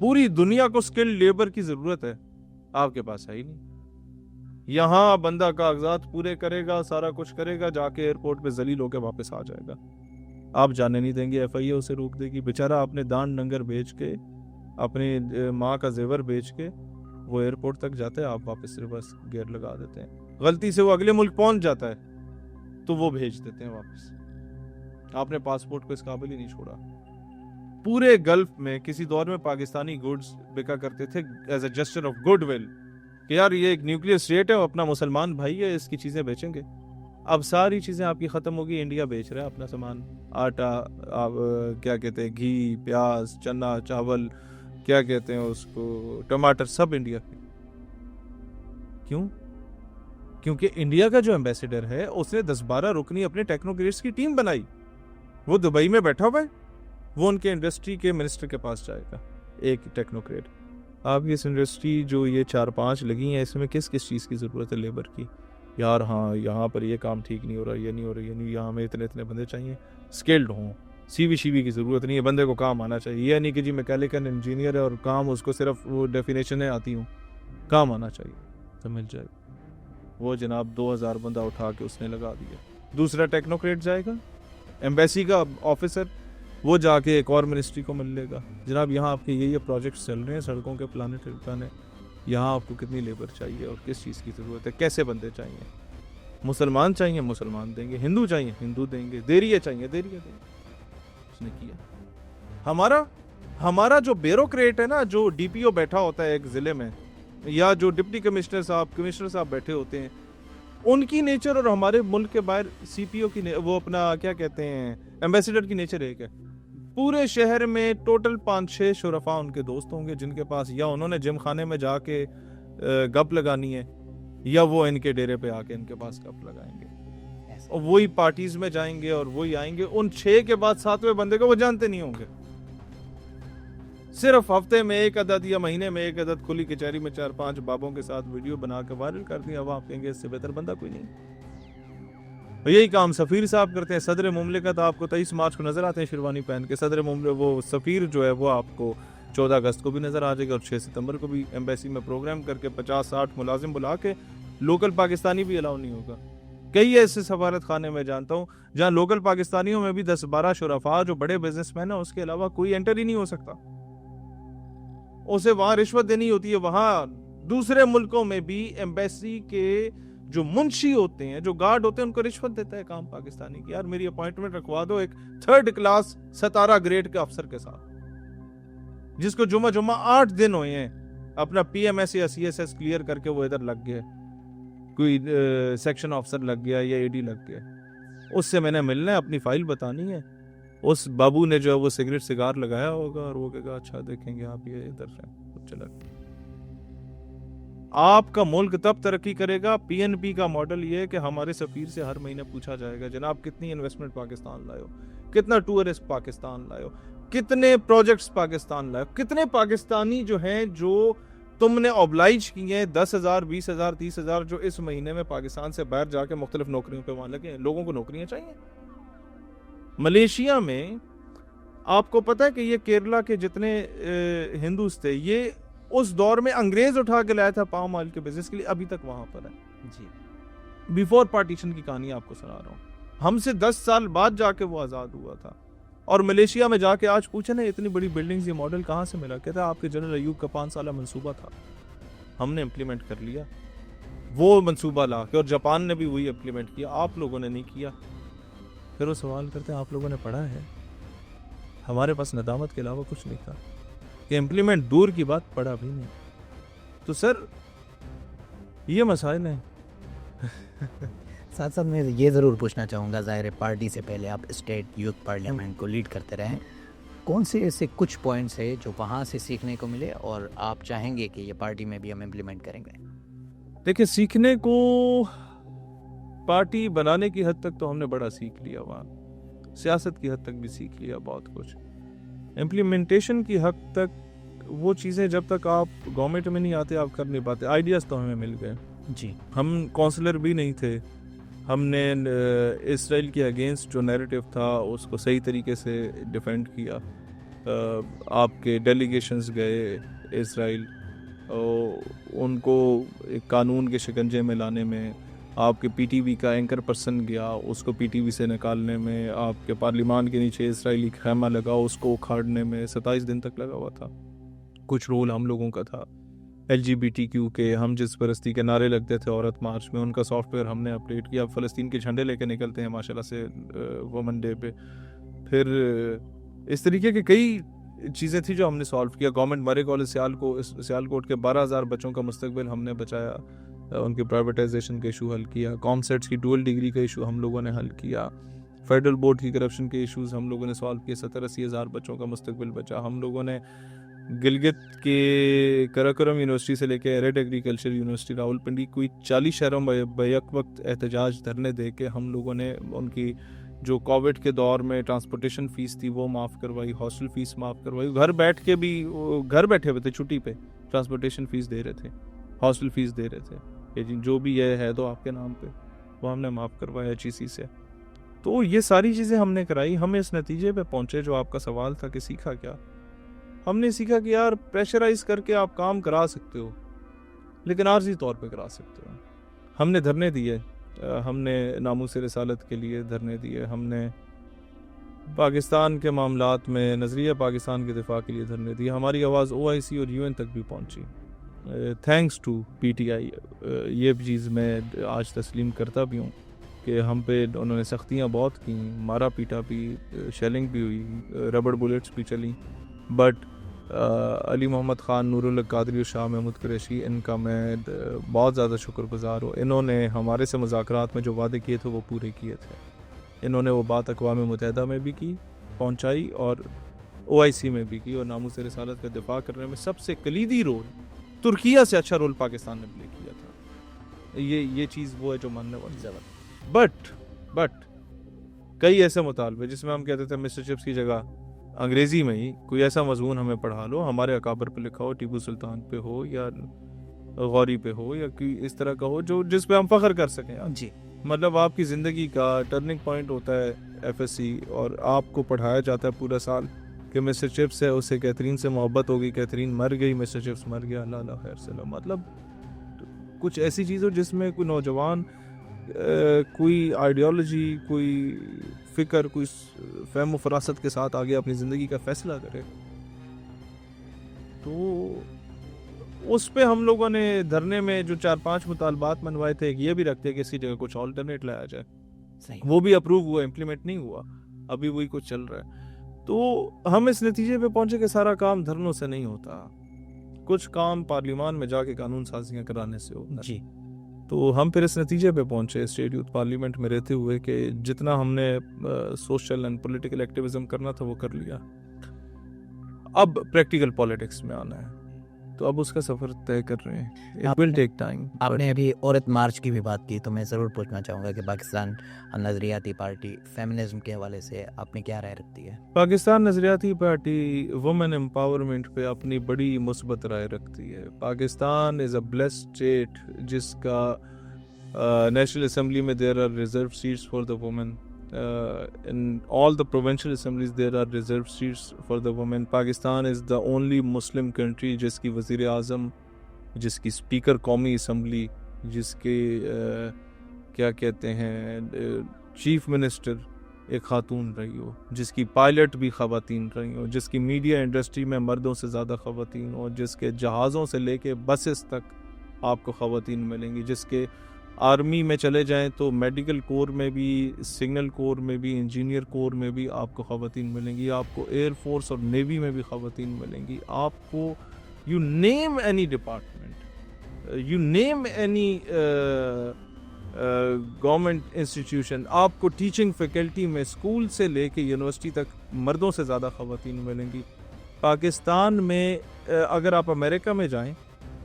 पूरी दुनिया को स्किल्ड लेबर की जरूरत है, आपके पास है ही नहीं। यहाँ बंदा कागजात पूरे करेगा, सारा कुछ करेगा, जाके एयरपोर्ट पे जलील होकर वापस आ जाएगा, आप जाने नहीं देंगे, FIA उसे रोक देगी। बेचारा अपने दान नंगर बेच के, अपनी माँ का जेवर बेच के वो एयरपोर्ट तक जाता है, आप वापस रिवर्स गियर लगा देते हैं। गलती से वो अगले मुल्क पहुंच जाता है तो वो भेज देते हैं वापस। आपने पासपोर्ट को इस काबिल ही नहीं छोड़ा। पूरे गल्फ में किसी दौर में पाकिस्तानी गुड्स बिका करते थे as a gesture of goodwill कि यार ये एक न्यूक्लियर स्टेट है, अपना मुसलमान भाई है, इसकी चीज़ें बेचेंगे। अब सारी चीज़ें आपकी ख़त्म होगी, इंडिया बेच रहा है अपना सामान, आटा, क्या कहते हैं, घी, प्याज, चना, चावल, क्या कहते हैं उसको, टमाटर, सब इंडिया के। क्यों? क्योंकि इंडिया का जो एम्बेसडर है उसने 10-12 रुकनी अपने टेक्नोक्रेट्स की टीम बनाई, वो दुबई में बैठा हुआ है, वो उनके इंडस्ट्री के मिनिस्टर के पास जाएगा, एक टेक्नोक्रेट। आप इस इंडस्ट्री जो ये 4-5 लगी हैं, इसमें किस किस चीज़ की ज़रूरत है लेबर की? यार हाँ, यहाँ पर ये काम ठीक नहीं हो रहा, ये नहीं हो रहा, ये नहीं, यहाँ हमें इतने बंदे चाहिए, स्किल्ड हों, CV की ज़रूरत नहीं है, बंदे को काम आना चाहिए। ये नहीं कि जी मैकेनिकल इंजीनियर है और काम उसको सिर्फ वो डेफिनेशन है आती हूँ, काम आना चाहिए तो मिल जाएगा। वो जनाब 2000 बंदा उठा के उसने लगा दिया। दूसरा टेक्नोक्रेट जाएगा, एम्बेसी का ऑफिसर, वो जाके एक और मिनिस्ट्री को मिल लेगा, जनाब यहाँ आपके ये प्रोजेक्ट्स चल रहे हैं, सड़कों के प्लाने, यहाँ आपको कितनी लेबर चाहिए और किस चीज़ की ज़रूरत है, कैसे बंदे चाहिए, मुसलमान चाहिए मुसलमान देंगे, हिंदू चाहिए हिंदू देंगे, देरिया चाहिए देरिया देंगे। उसने किया। हमारा जो ब्यूरोक्रेट है ना, जो डीपीओ बैठा होता है एक ज़िले में, या जो डिप्टी कमिश्नर साहब बैठे होते हैं, उनकी नेचर और हमारे मुल्क के बाहर सीपीओ की वो अपना क्या कहते हैं एम्बेसडर की नेचर एक है। पूरे शहर में टोटल 5-6 शुरफा उनके दोस्त होंगे जिनके पास या उन्होंने जिम खाने में जाके गप लगानी है, या वो इनके डेरे पे आके इनके पास गप लगाएंगे, और वही पार्टीज में जाएंगे और वही आएंगे। उन 6 के बाद 7वें बंदे को वो जानते नहीं होंगे। सिर्फ हफ्ते में एक अदद या महीने में एक अदद खुली कचहरी में 4-5 बाबों के साथ वीडियो बना के वायरल कर दिया। अब आप कहेंगे इससे बेहतर बंदा कोई नहीं। तो यही काम सफीर साहब करते हैं। सदर मुमलिकत आपको 23 मार्च को नजर आते हैं शेरवानी पहन के। वो सफीर जो है वो आपको 14 अगस्त को भी नजर आ जाएगा, और 6 सितंबर को भी एम्बेसी में प्रोग्राम करके 50-60 मुलाजिम बुला के, लोकल पाकिस्तानी भी अलाउ नहीं होगा। कई ऐसे सफारत खाने में जानता हूँ जहाँ लोकल पाकिस्तानियों में भी 10-12 शुरफा जो बड़े बिजनेसमैन है उसके अलावा कोई एंटर ही नहीं हो सकता। उसे वहां रिश्वत देनी होती है। वहां दूसरे मुल्कों में भी एम्बेसी के जो मुंशी होते हैं, जो गार्ड होते हैं, उनको रिश्वत देता है काम पाकिस्तानी की। यार मेरी अपॉइंटमेंट रखवा दो एक 3rd क्लास 17 ग्रेड के अफसर के साथ, जिसको जुम्मा 8 दिन हुए हैं अपना PMS या CSS क्लियर करके वो इधर लग गया, कोई सेक्शन ऑफिसर लग गया या AD लग गया। उससे मैंने मिलना है, अपनी फाइल बतानी है। उस बाबू ने जो है वो सिगार लगाया होगा और वो कहेगा अच्छा देखेंगे आप ये इधर से चला। आपका मुल्क तब तरक्की करेगा। PNP का मॉडल ये है कि हमारे सफीर से हर महीने पूछा जाएगा जनाब कितनी इन्वेस्टमेंट पाकिस्तान लाए हो, कितना टूरिस्ट पाकिस्तान लाए हो, कितने प्रोजेक्ट्स पाकिस्तान लाए हो, कितने पाकिस्तानी जो हैं जो तुमने ऑब्लाइज किए हैं 10,000 20,000 30,000 जो इस महीने में पाकिस्तान से बाहर जाके मुख्तलिफ नौकरियों पे वहां लगे। लोगों को नौकरियां चाहिए। मलेशिया में आपको पता है कि ये केरला के जितने हिंदूस थे, ये उस दौर में अंग्रेज उठा के लाया था पाम ऑयल के बिजनेस के लिए, अभी तक वहां पर है जी। बिफोर पार्टीशन की कहानी आपको सुना रहा हूँ। हमसे 10 साल बाद जाके वो आजाद हुआ था। और मलेशिया में जाके आज पूछे ना इतनी बड़ी बिल्डिंग्स ये मॉडल कहाँ से मिला, कहता है आपके जनरल अयूब का 5 साल मंसूबा था, हमने इम्प्लीमेंट कर लिया वो मंसूबा ला के, और जापान ने भी वही इम्प्लीमेंट किया, आप लोगों ने नहीं किया। फिर वो सवाल करते हैं आप लोगों ने पढ़ा है? हमारे पास नदामत के अलावा कुछ नहीं था कि इम्प्लीमेंट दूर की बात, पढ़ा भी नहीं। तो सर ये मसाइल हैं। साथ साथ मैं ये ज़रूर पूछना चाहूँगा, ज़ाहिर पार्टी से पहले आप स्टेट यूथ पार्लियामेंट को लीड करते रहे, कौन से ऐसे कुछ पॉइंट्स है जो वहाँ से सीखने को मिले और आप चाहेंगे कि ये पार्टी में भी हम इम्प्लीमेंट करेंगे? देखिए सीखने को पार्टी बनाने की हद तक तो हमने बड़ा सीख लिया, वहाँ सियासत की हद तक भी सीख लिया बहुत कुछ। इम्प्लीमेंटेशन की हद तक वो चीज़ें जब तक आप गवर्नमेंट में नहीं आते आप कर नहीं पाते। आइडियाज़ तो हमें मिल गए जी। हम काउंसलर भी नहीं थे, हमने इसराइल के अगेंस्ट जो नैरेटिव था उसको सही तरीके से डिफेंड किया। आपके डेलीगेशंस गए इसराइल, उनको एक कानून के शिकंजे में लाने में, आपके PTV का एंकर पर्सन गया उसको PTV से निकालने में, आपके पार्लियामान के नीचे इसराइली खैमा लगा उसको उखाड़ने में 27 दिन तक लगा हुआ था। कुछ रोल हम लोगों का था। LGBTQ के हम जिस परस्ती के नारे लगते थे औरत मार्च में, उनका सॉफ्टवेयर हमने अपडेट किया। फ़लस्तीन के झंडे लेके निकलते हैं माशाल्लाह से वुमेन डे पे। फिर इस तरीके के कई चीज़ें थी जो हमने सॉल्व किया। गवर्नमेंट मरे कॉलेज सियालकोट के 12,000 बच्चों का मुस्तकबिल हमने बचाया, उनकी प्राइवेटाइजेशन का इशू हल किया। कॉमसेट्स की डुअल डिग्री का इशू हम लोगों ने हल किया। फेडरल बोर्ड की करप्शन के इशूज़ हम लोगों ने सॉल्व किए। 70-80 हज़ार बच्चों का मुस्तकबिल बचा। हम लोगों ने गिलगित के कराकोरम यूनिवर्सिटी से लेकर एरिड एग्रीकल्चर यूनिवर्सिटी रावलपिंडी कोई 40 शहरों में बैक वक्त एहतजाज धरने दे के हम लोगों ने उनकी जो कोविड के दौर में ट्रांसपोर्टेशन फ़ीस थी वो माफ़ करवाई, हॉस्टल फ़ीस माफ़ करवाई। घर बैठ के भी घर बैठे हुए थे छुट्टी पे, ट्रांसपोर्टेशन फ़ीस दे रहे थे, हॉस्टल फ़ीस दे रहे थे कि जो भी है तो आपके नाम पे, वो हमने माफ़ करवाया HEC से। तो ये सारी चीज़ें हमने कराई। हम इस नतीजे पे पहुँचे जो आपका सवाल था कि सीखा क्या। हमने सीखा कि यार प्रेशराइज करके आप काम करा सकते हो लेकिन आर्जी तौर पे करा सकते हो। हमने धरने दिए, हमने नामूस रिसालत के लिए धरने दिए, हमने पाकिस्तान के मामलात में नज़रिया पाकिस्तान के दिफा के लिए धरने दिए। हमारी आवाज़ OIC और UN तक भी पहुंची, थैंक्स टू PTI। ये चीज़ मैं आज तस्लीम करता भी हूँ कि हम पे उन्होंने सख्तियाँ बहुत की, मारा पीटा भी, शेलिंग भी हुई, रबड़ बुलेट्स भी चली, बट अली मोहम्मद ख़ान, नूरुल कादरी और शाह महमूद कुरैशी, इनका मैं बहुत ज़्यादा शुक्रगुज़ार हूँ। इन्होंने हमारे से मुज़ाकरात में जो वादे किए थे वो पूरे किए थे। इन्होंने वो बात अक़वाम मुत्तहिदा में भी की, पहुँचाई, और OIC में भी की, और नामूस रिसालत का दिफा करने में सबसे कलीदी रोल तुर्किया से अच्छा रोल पाकिस्तान ने प्ले किया था। ये चीज़ वो है जो मानने वाली ज़्यादा। बट कई ऐसे मुतालबे जिसमें हम कहते थे मिस्टर चिप्स की जगह अंग्रेज़ी में ही कोई ऐसा मजमून हमें पढ़ा लो, हमारे अकाबर पे लिखा हो, टीपू सुल्तान पे हो या गौरी पे हो या कोई इस तरह का हो जो जिस पे हम फ़ख्र कर सकें यार। जी, मतलब आपकी ज़िंदगी का टर्निंग पॉइंट होता है FSC, और आपको पढ़ाया जाता है पूरा साल कि मिस्टर चिप्स है, उससे कैथरीन से मोहब्बत हो गई, कैथरीन मर गई, मिस्टर चिप्स मर गया, अल्लाह अल्लाह खैर सलाम। मतलब कुछ ऐसी चीज़ हो जिसमें कोई नौजवान कोई आइडियोलॉजी, कोई फ़िक्र, कोई फ़हम व फ़रासत के साथ आगे अपनी ज़िंदगी का फ़ैसला करे, तो उस पे हम लोगों ने धरने में जो 4-5 मुतालबात मनवाए थे, एक ये भी रखते कि इसकी जगह कुछ ऑल्टरनेट लाया जाए। सही। वो भी अप्रूव हुआ, इम्प्लीमेंट नहीं हुआ, अभी वही कुछ चल रहा है। तो हम इस नतीजे पे पहुंचे कि सारा काम धरनों से नहीं होता, कुछ काम पार्लियामान में जाके कानून साजियाँ कराने से होता है। जी, तो हम फिर इस नतीजे पे पहुंचे स्टेट यूथ पार्लियामेंट में रहते हुए कि जितना हमने सोशल एंड पॉलिटिकल एक्टिविज्म करना था वो कर लिया, अब प्रैक्टिकल पॉलिटिक्स में आना है, तो अब उसका सफ़र तय कर रहे हैं। It will take time. आपने अभी औरत मार्च की भी बात की, तो मैं ज़रूर पूछना चाहूँगा कि पाकिस्तान नज़रियाती पार्टी फेमिनिज्म के हवाले से आपने क्या राय रखती है? Pakistan Nazriati party women empowerment पे अपनी बड़ी मुस्बत राय रखती है। Pakistan is a blessed state जिसका नेशनल असम्बली में there are reserved seats for the women, in all the provincial assemblies there are reserved seats for the women. Pakistan is the only Muslim country जिसकी वज़ीर आज़म, जिसकी speaker कौमी assembly, जिसके क्या कहते हैं चीफ मिनिस्टर एक खातून रही हो, जिसकी पायलट भी ख़वातीन रही हो, जिसकी मीडिया इंडस्ट्री में मर्दों से ज़्यादा ख़वातीन हो, जिसके जहाज़ों से लेके बसेस तक आपको ख़वातीन मिलेंगी, जिसके आर्मी में चले जाएं तो मेडिकल कोर में भी, सिग्नल कोर में भी, इंजीनियर कोर में भी आपको ख़वातीन मिलेंगी, आपको एयर फोर्स और नेवी में भी ख़वातीन मिलेंगी, आपको you name any department, you name any government institution, आपको टीचिंग फैकल्टी में स्कूल से लेके यूनिवर्सिटी तक मर्दों से ज़्यादा ख़वातीन मिलेंगी। पाकिस्तान में अगर आप अमेरिका में जाएं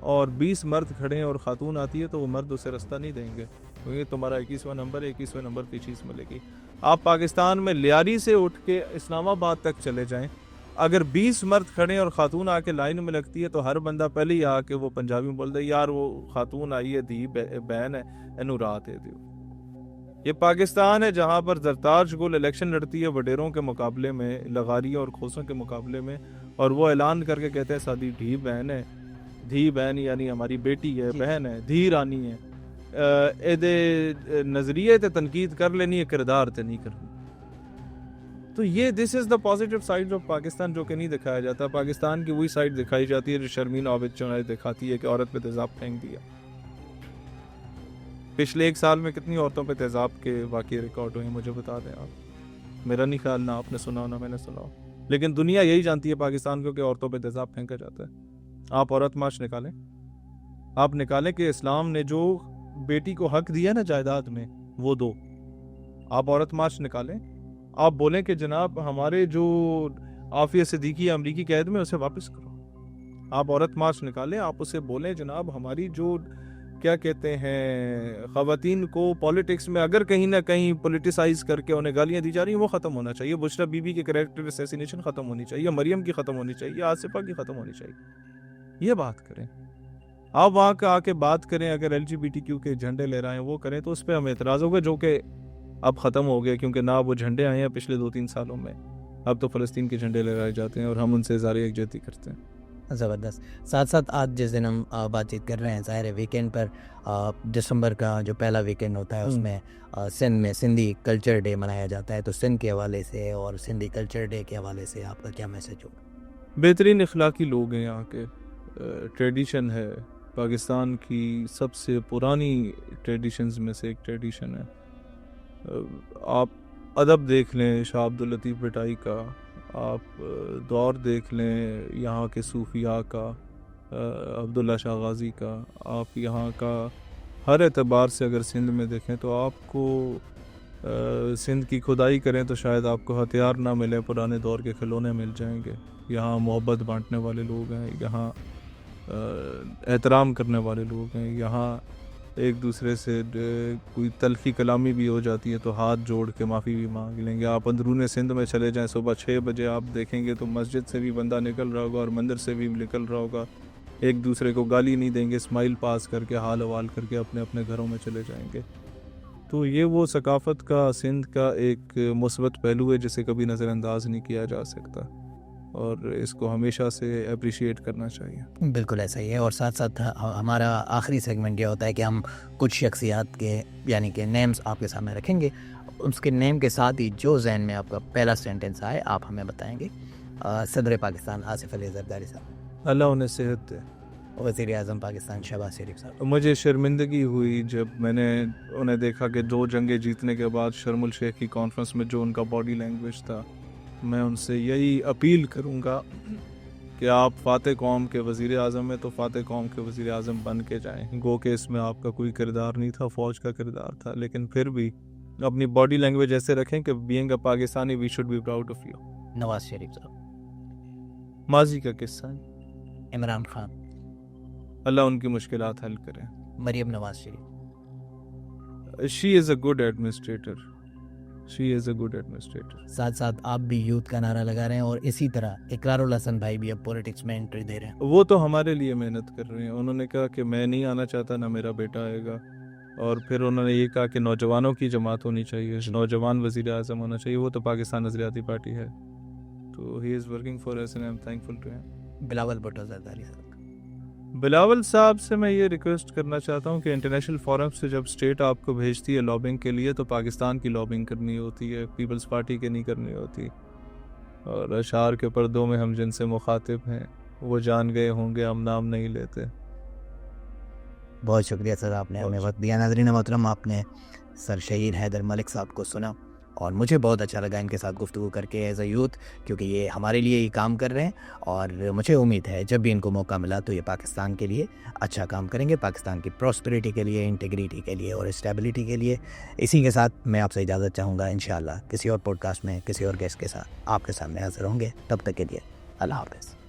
और 20 मर्द खड़े हैं और ख़ातून आती है तो वो मर्द उसे रास्ता नहीं देंगे, क्योंकि तुम्हारा 21वां नंबर 21वें नंबर की चीज़ मिलेगी। आप पाकिस्तान में लियारी से उठ के इस्लामाबाद तक चले जाएं, अगर 20 मर्द खड़े हैं और ख़ातून आके लाइन में लगती है तो हर बंदा पहले ही आके वो पंजाबी में बोलता है, यार वो ख़ातून आई है, धी बहन है, इनू रात है दियो। ये पाकिस्तान है जहाँ पर जरताज गुल इलेक्शन लड़ती है वडेरों के मुकाबले में, लगारियों और खोसों के मुकाबले में, और वो ऐलान करके कहते हैं सादी धी बहन है, धी बहन यानी हमारी बेटी है, बहन है, धी रानी है। एदे नजरिए ते तनकीद कर लेनी है, किरदार ते नहीं करनी। तो ये this is the positive side of Pakistan जो कि नहीं दिखाया जाता। पाकिस्तान की वही साइड दिखाई जाती है जो शर्मीन आबिद चौधरी दिखाती है कि औरत पे तेजाब फेंक दिया। पिछले 1 साल में कितनी औरतों पे तेजाब के वाक़ये रिकॉर्ड हुए मुझे बता दें आप। मेरा नहीं ख्याल ना आपने सुना हो ना मैंने सुना हो, लेकिन दुनिया यही जानती है पाकिस्तान को कि औरतों पे तेजाब फेंका जाता है। आप औरत मार्च निकालें, आप निकालें कि इस्लाम ने जो बेटी को हक दिया ना जायदाद में वो दो। आप औरत मार्च निकालें, आप बोलें कि जनाब हमारे जो आफिया सिद्दीकी अमरीकी कैद में उसे वापस करो। आप औरत मार्च निकालें, आप उसे बोलें जनाब हमारी जो क्या कहते हैं ख़वातीन को पॉलिटिक्स में अगर कहीं ना कहीं पोलिटिसाइज करके उन्हें गालियाँ दी जा रही हैं वो ख़त्म होना चाहिए। बुशरा बीबी के कैरेक्टर असैसिनेशन ख़त्म होनी चाहिए, मरियम की ख़त्म होनी चाहिए, आसिफा की ख़त्म होनी चाहिए। ये बात करें, आप वहाँ का आके बात करें। अगर LGBTQ के झंडे ले रहे हैं वो करें तो उस पर हमें एतराज़ होगा, जो कि अब ख़त्म हो गया, क्योंकि ना वो झंडे आए हैं पिछले 2-3 सालों में। अब तो फ़लस्तीन के झंडे लहराए जाते हैं और हम उनसे ज़ारी यकजहती करते हैं। ज़बरदस्त। साथ साथ आज जिस दिन हम बातचीत कर रहे हैं, ज़ाहिर है वीकेंड पर दिसंबर का जो पहला वीकेंड होता है उसमें सिंध में सिंधी कल्चर डे मनाया जाता है। तो सिंध के हवाले से और सिंधी कल्चर डे के हवाले से आपका क्या मैसेज होगा? बेहतरीन इखलाकी लोग हैं यहाँ के। ट्रेडिशन है, पाकिस्तान की सबसे पुरानी ट्रेडिशंस में से एक ट्रेडिशन है। आप अदब देख लें शाह अब्दुल लतीफ़ भटाई का, आप दौर देख लें यहाँ के सूफिया का, अब्दुल्ला शाह गाज़ी का, आप यहाँ का हर एतबार से अगर सिंध में देखें तो आपको सिंध की खुदाई करें तो शायद आपको हथियार ना मिले, पुराने दौर के खिलौने मिल जाएंगे। यहाँ मोहब्बत बांटने वाले लोग हैं, यहाँ एहतराम करने वाले लोग हैं, यहाँ एक दूसरे से कोई तल्खी कलामी भी हो जाती है तो हाथ जोड़ के माफ़ी भी मांग लेंगे। आप अंदरूनी सिंध में चले जाएं, सुबह 6 बजे आप देखेंगे तो मस्जिद से भी बंदा निकल रहा होगा और मंदिर से भी निकल रहा होगा, एक दूसरे को गाली नहीं देंगे, स्माइल पास करके हाल हवाल करके अपने अपने घरों में चले जाएंगे। तो ये वो सकाफ़त का सिंध का एक मुस्बत पहलू है जिसे कभी नज़रअंदाज नहीं किया जा सकता और इसको हमेशा से अप्रिशिएट करना चाहिए। बिल्कुल ऐसा ही है। और साथ साथ हमारा आखिरी सेगमेंट ये होता है कि हम कुछ शख्सियात के यानी कि नेम्स आपके सामने रखेंगे, उसके नेम के साथ ही जो जहन में आपका पहला सेंटेंस आए आप हमें बताएंगे। सदर पाकिस्तान आसिफ अली जरदारी साहब। अल्लाह उन्हें सेहत दे। वज़ीर आज़म पाकिस्तान शहबाज शरीफ साहब। मुझे शर्मिंदगी हुई जब मैंने उन्हें देखा कि 2 जंगें जीतने के बाद शर्मुल शेख की कॉन्फ्रेंस में जो उनका बॉडी लैंग्वेज था। मैं उनसे यही अपील करूँगा कि आप फ़ाते कौम के वज़ीर आज़म हैं तो फ़ाते कौम के वज़ीर आज़म बन के जाएँ। गो के इसमें आपका कोई किरदार नहीं था, फ़ौज का किरदार था, लेकिन फिर भी अपनी बॉडी लैंग्वेज ऐसे रखें कि being a Pakistani we should be proud of you. Nawaz Sharif sahab. माजी का किस्सा। इमरान खान। अल्लाह उनकी मुश्किलात हल करें। Maryam Nawaz Sharif. She is a good administrator. She is a good administrator. साथ साथ आप भी यूथ का नारा लगा रहे हैं और इसी तरह इकरारुल हसन भाई भी अब पॉलिटिक्स में एंट्री दे रहे हैं। वो तो हमारे लिए मेहनत कर रहे हैं। उन्होंने कहा कि मैं नहीं आना चाहता, ना मेरा बेटा आएगा, और फिर उन्होंने ये कहा कि नौजवानों की जमात होनी चाहिए, नौजवान वज़ीर आज़म होना चाहिए। वो तो पाकिस्तान नज़रियाती पार्टी है, तो he is working for us and I am thankful to him. Bilawal Bhutto Zardari sahab. Bilawal साहब से मैं ये रिक्वेस्ट करना चाहता हूँ कि इंटरनेशनल फोरम से जब स्टेट आपको भेजती है लॉबिंग के लिए तो पाकिस्तान की लॉबिंग करनी होती है, पीपल्स पार्टी की नहीं करनी होती। और अशार के पर्दों में हम जिनसे मुखातिब हैं वो जान गए होंगे, हम नाम नहीं लेते। बहुत शुक्रिया सर, आपने हमें वक्त दिया। नाज़रीन मोहतरम, आपने सर शहीद हैदर मलिक साहब को सुना और मुझे बहुत अच्छा लगा इनके साथ गुफ्तगू करके एज अ यूथ, क्योंकि ये हमारे लिए ही काम कर रहे हैं और मुझे उम्मीद है जब भी इनको मौका मिला तो ये पाकिस्तान के लिए अच्छा काम करेंगे, पाकिस्तान की प्रॉस्पेरिटी के लिए, इंटीग्रिटी के लिए और स्टेबिलिटी के लिए। इसी के साथ मैं आपसे इजाज़त चाहूँगा। इंशाअल्लाह किसी और पॉडकास्ट में किसी और गेस्ट के साथ आपके सामने हाजिर होंगे। तब तक के लिए अल्लाह हाफ़िज़।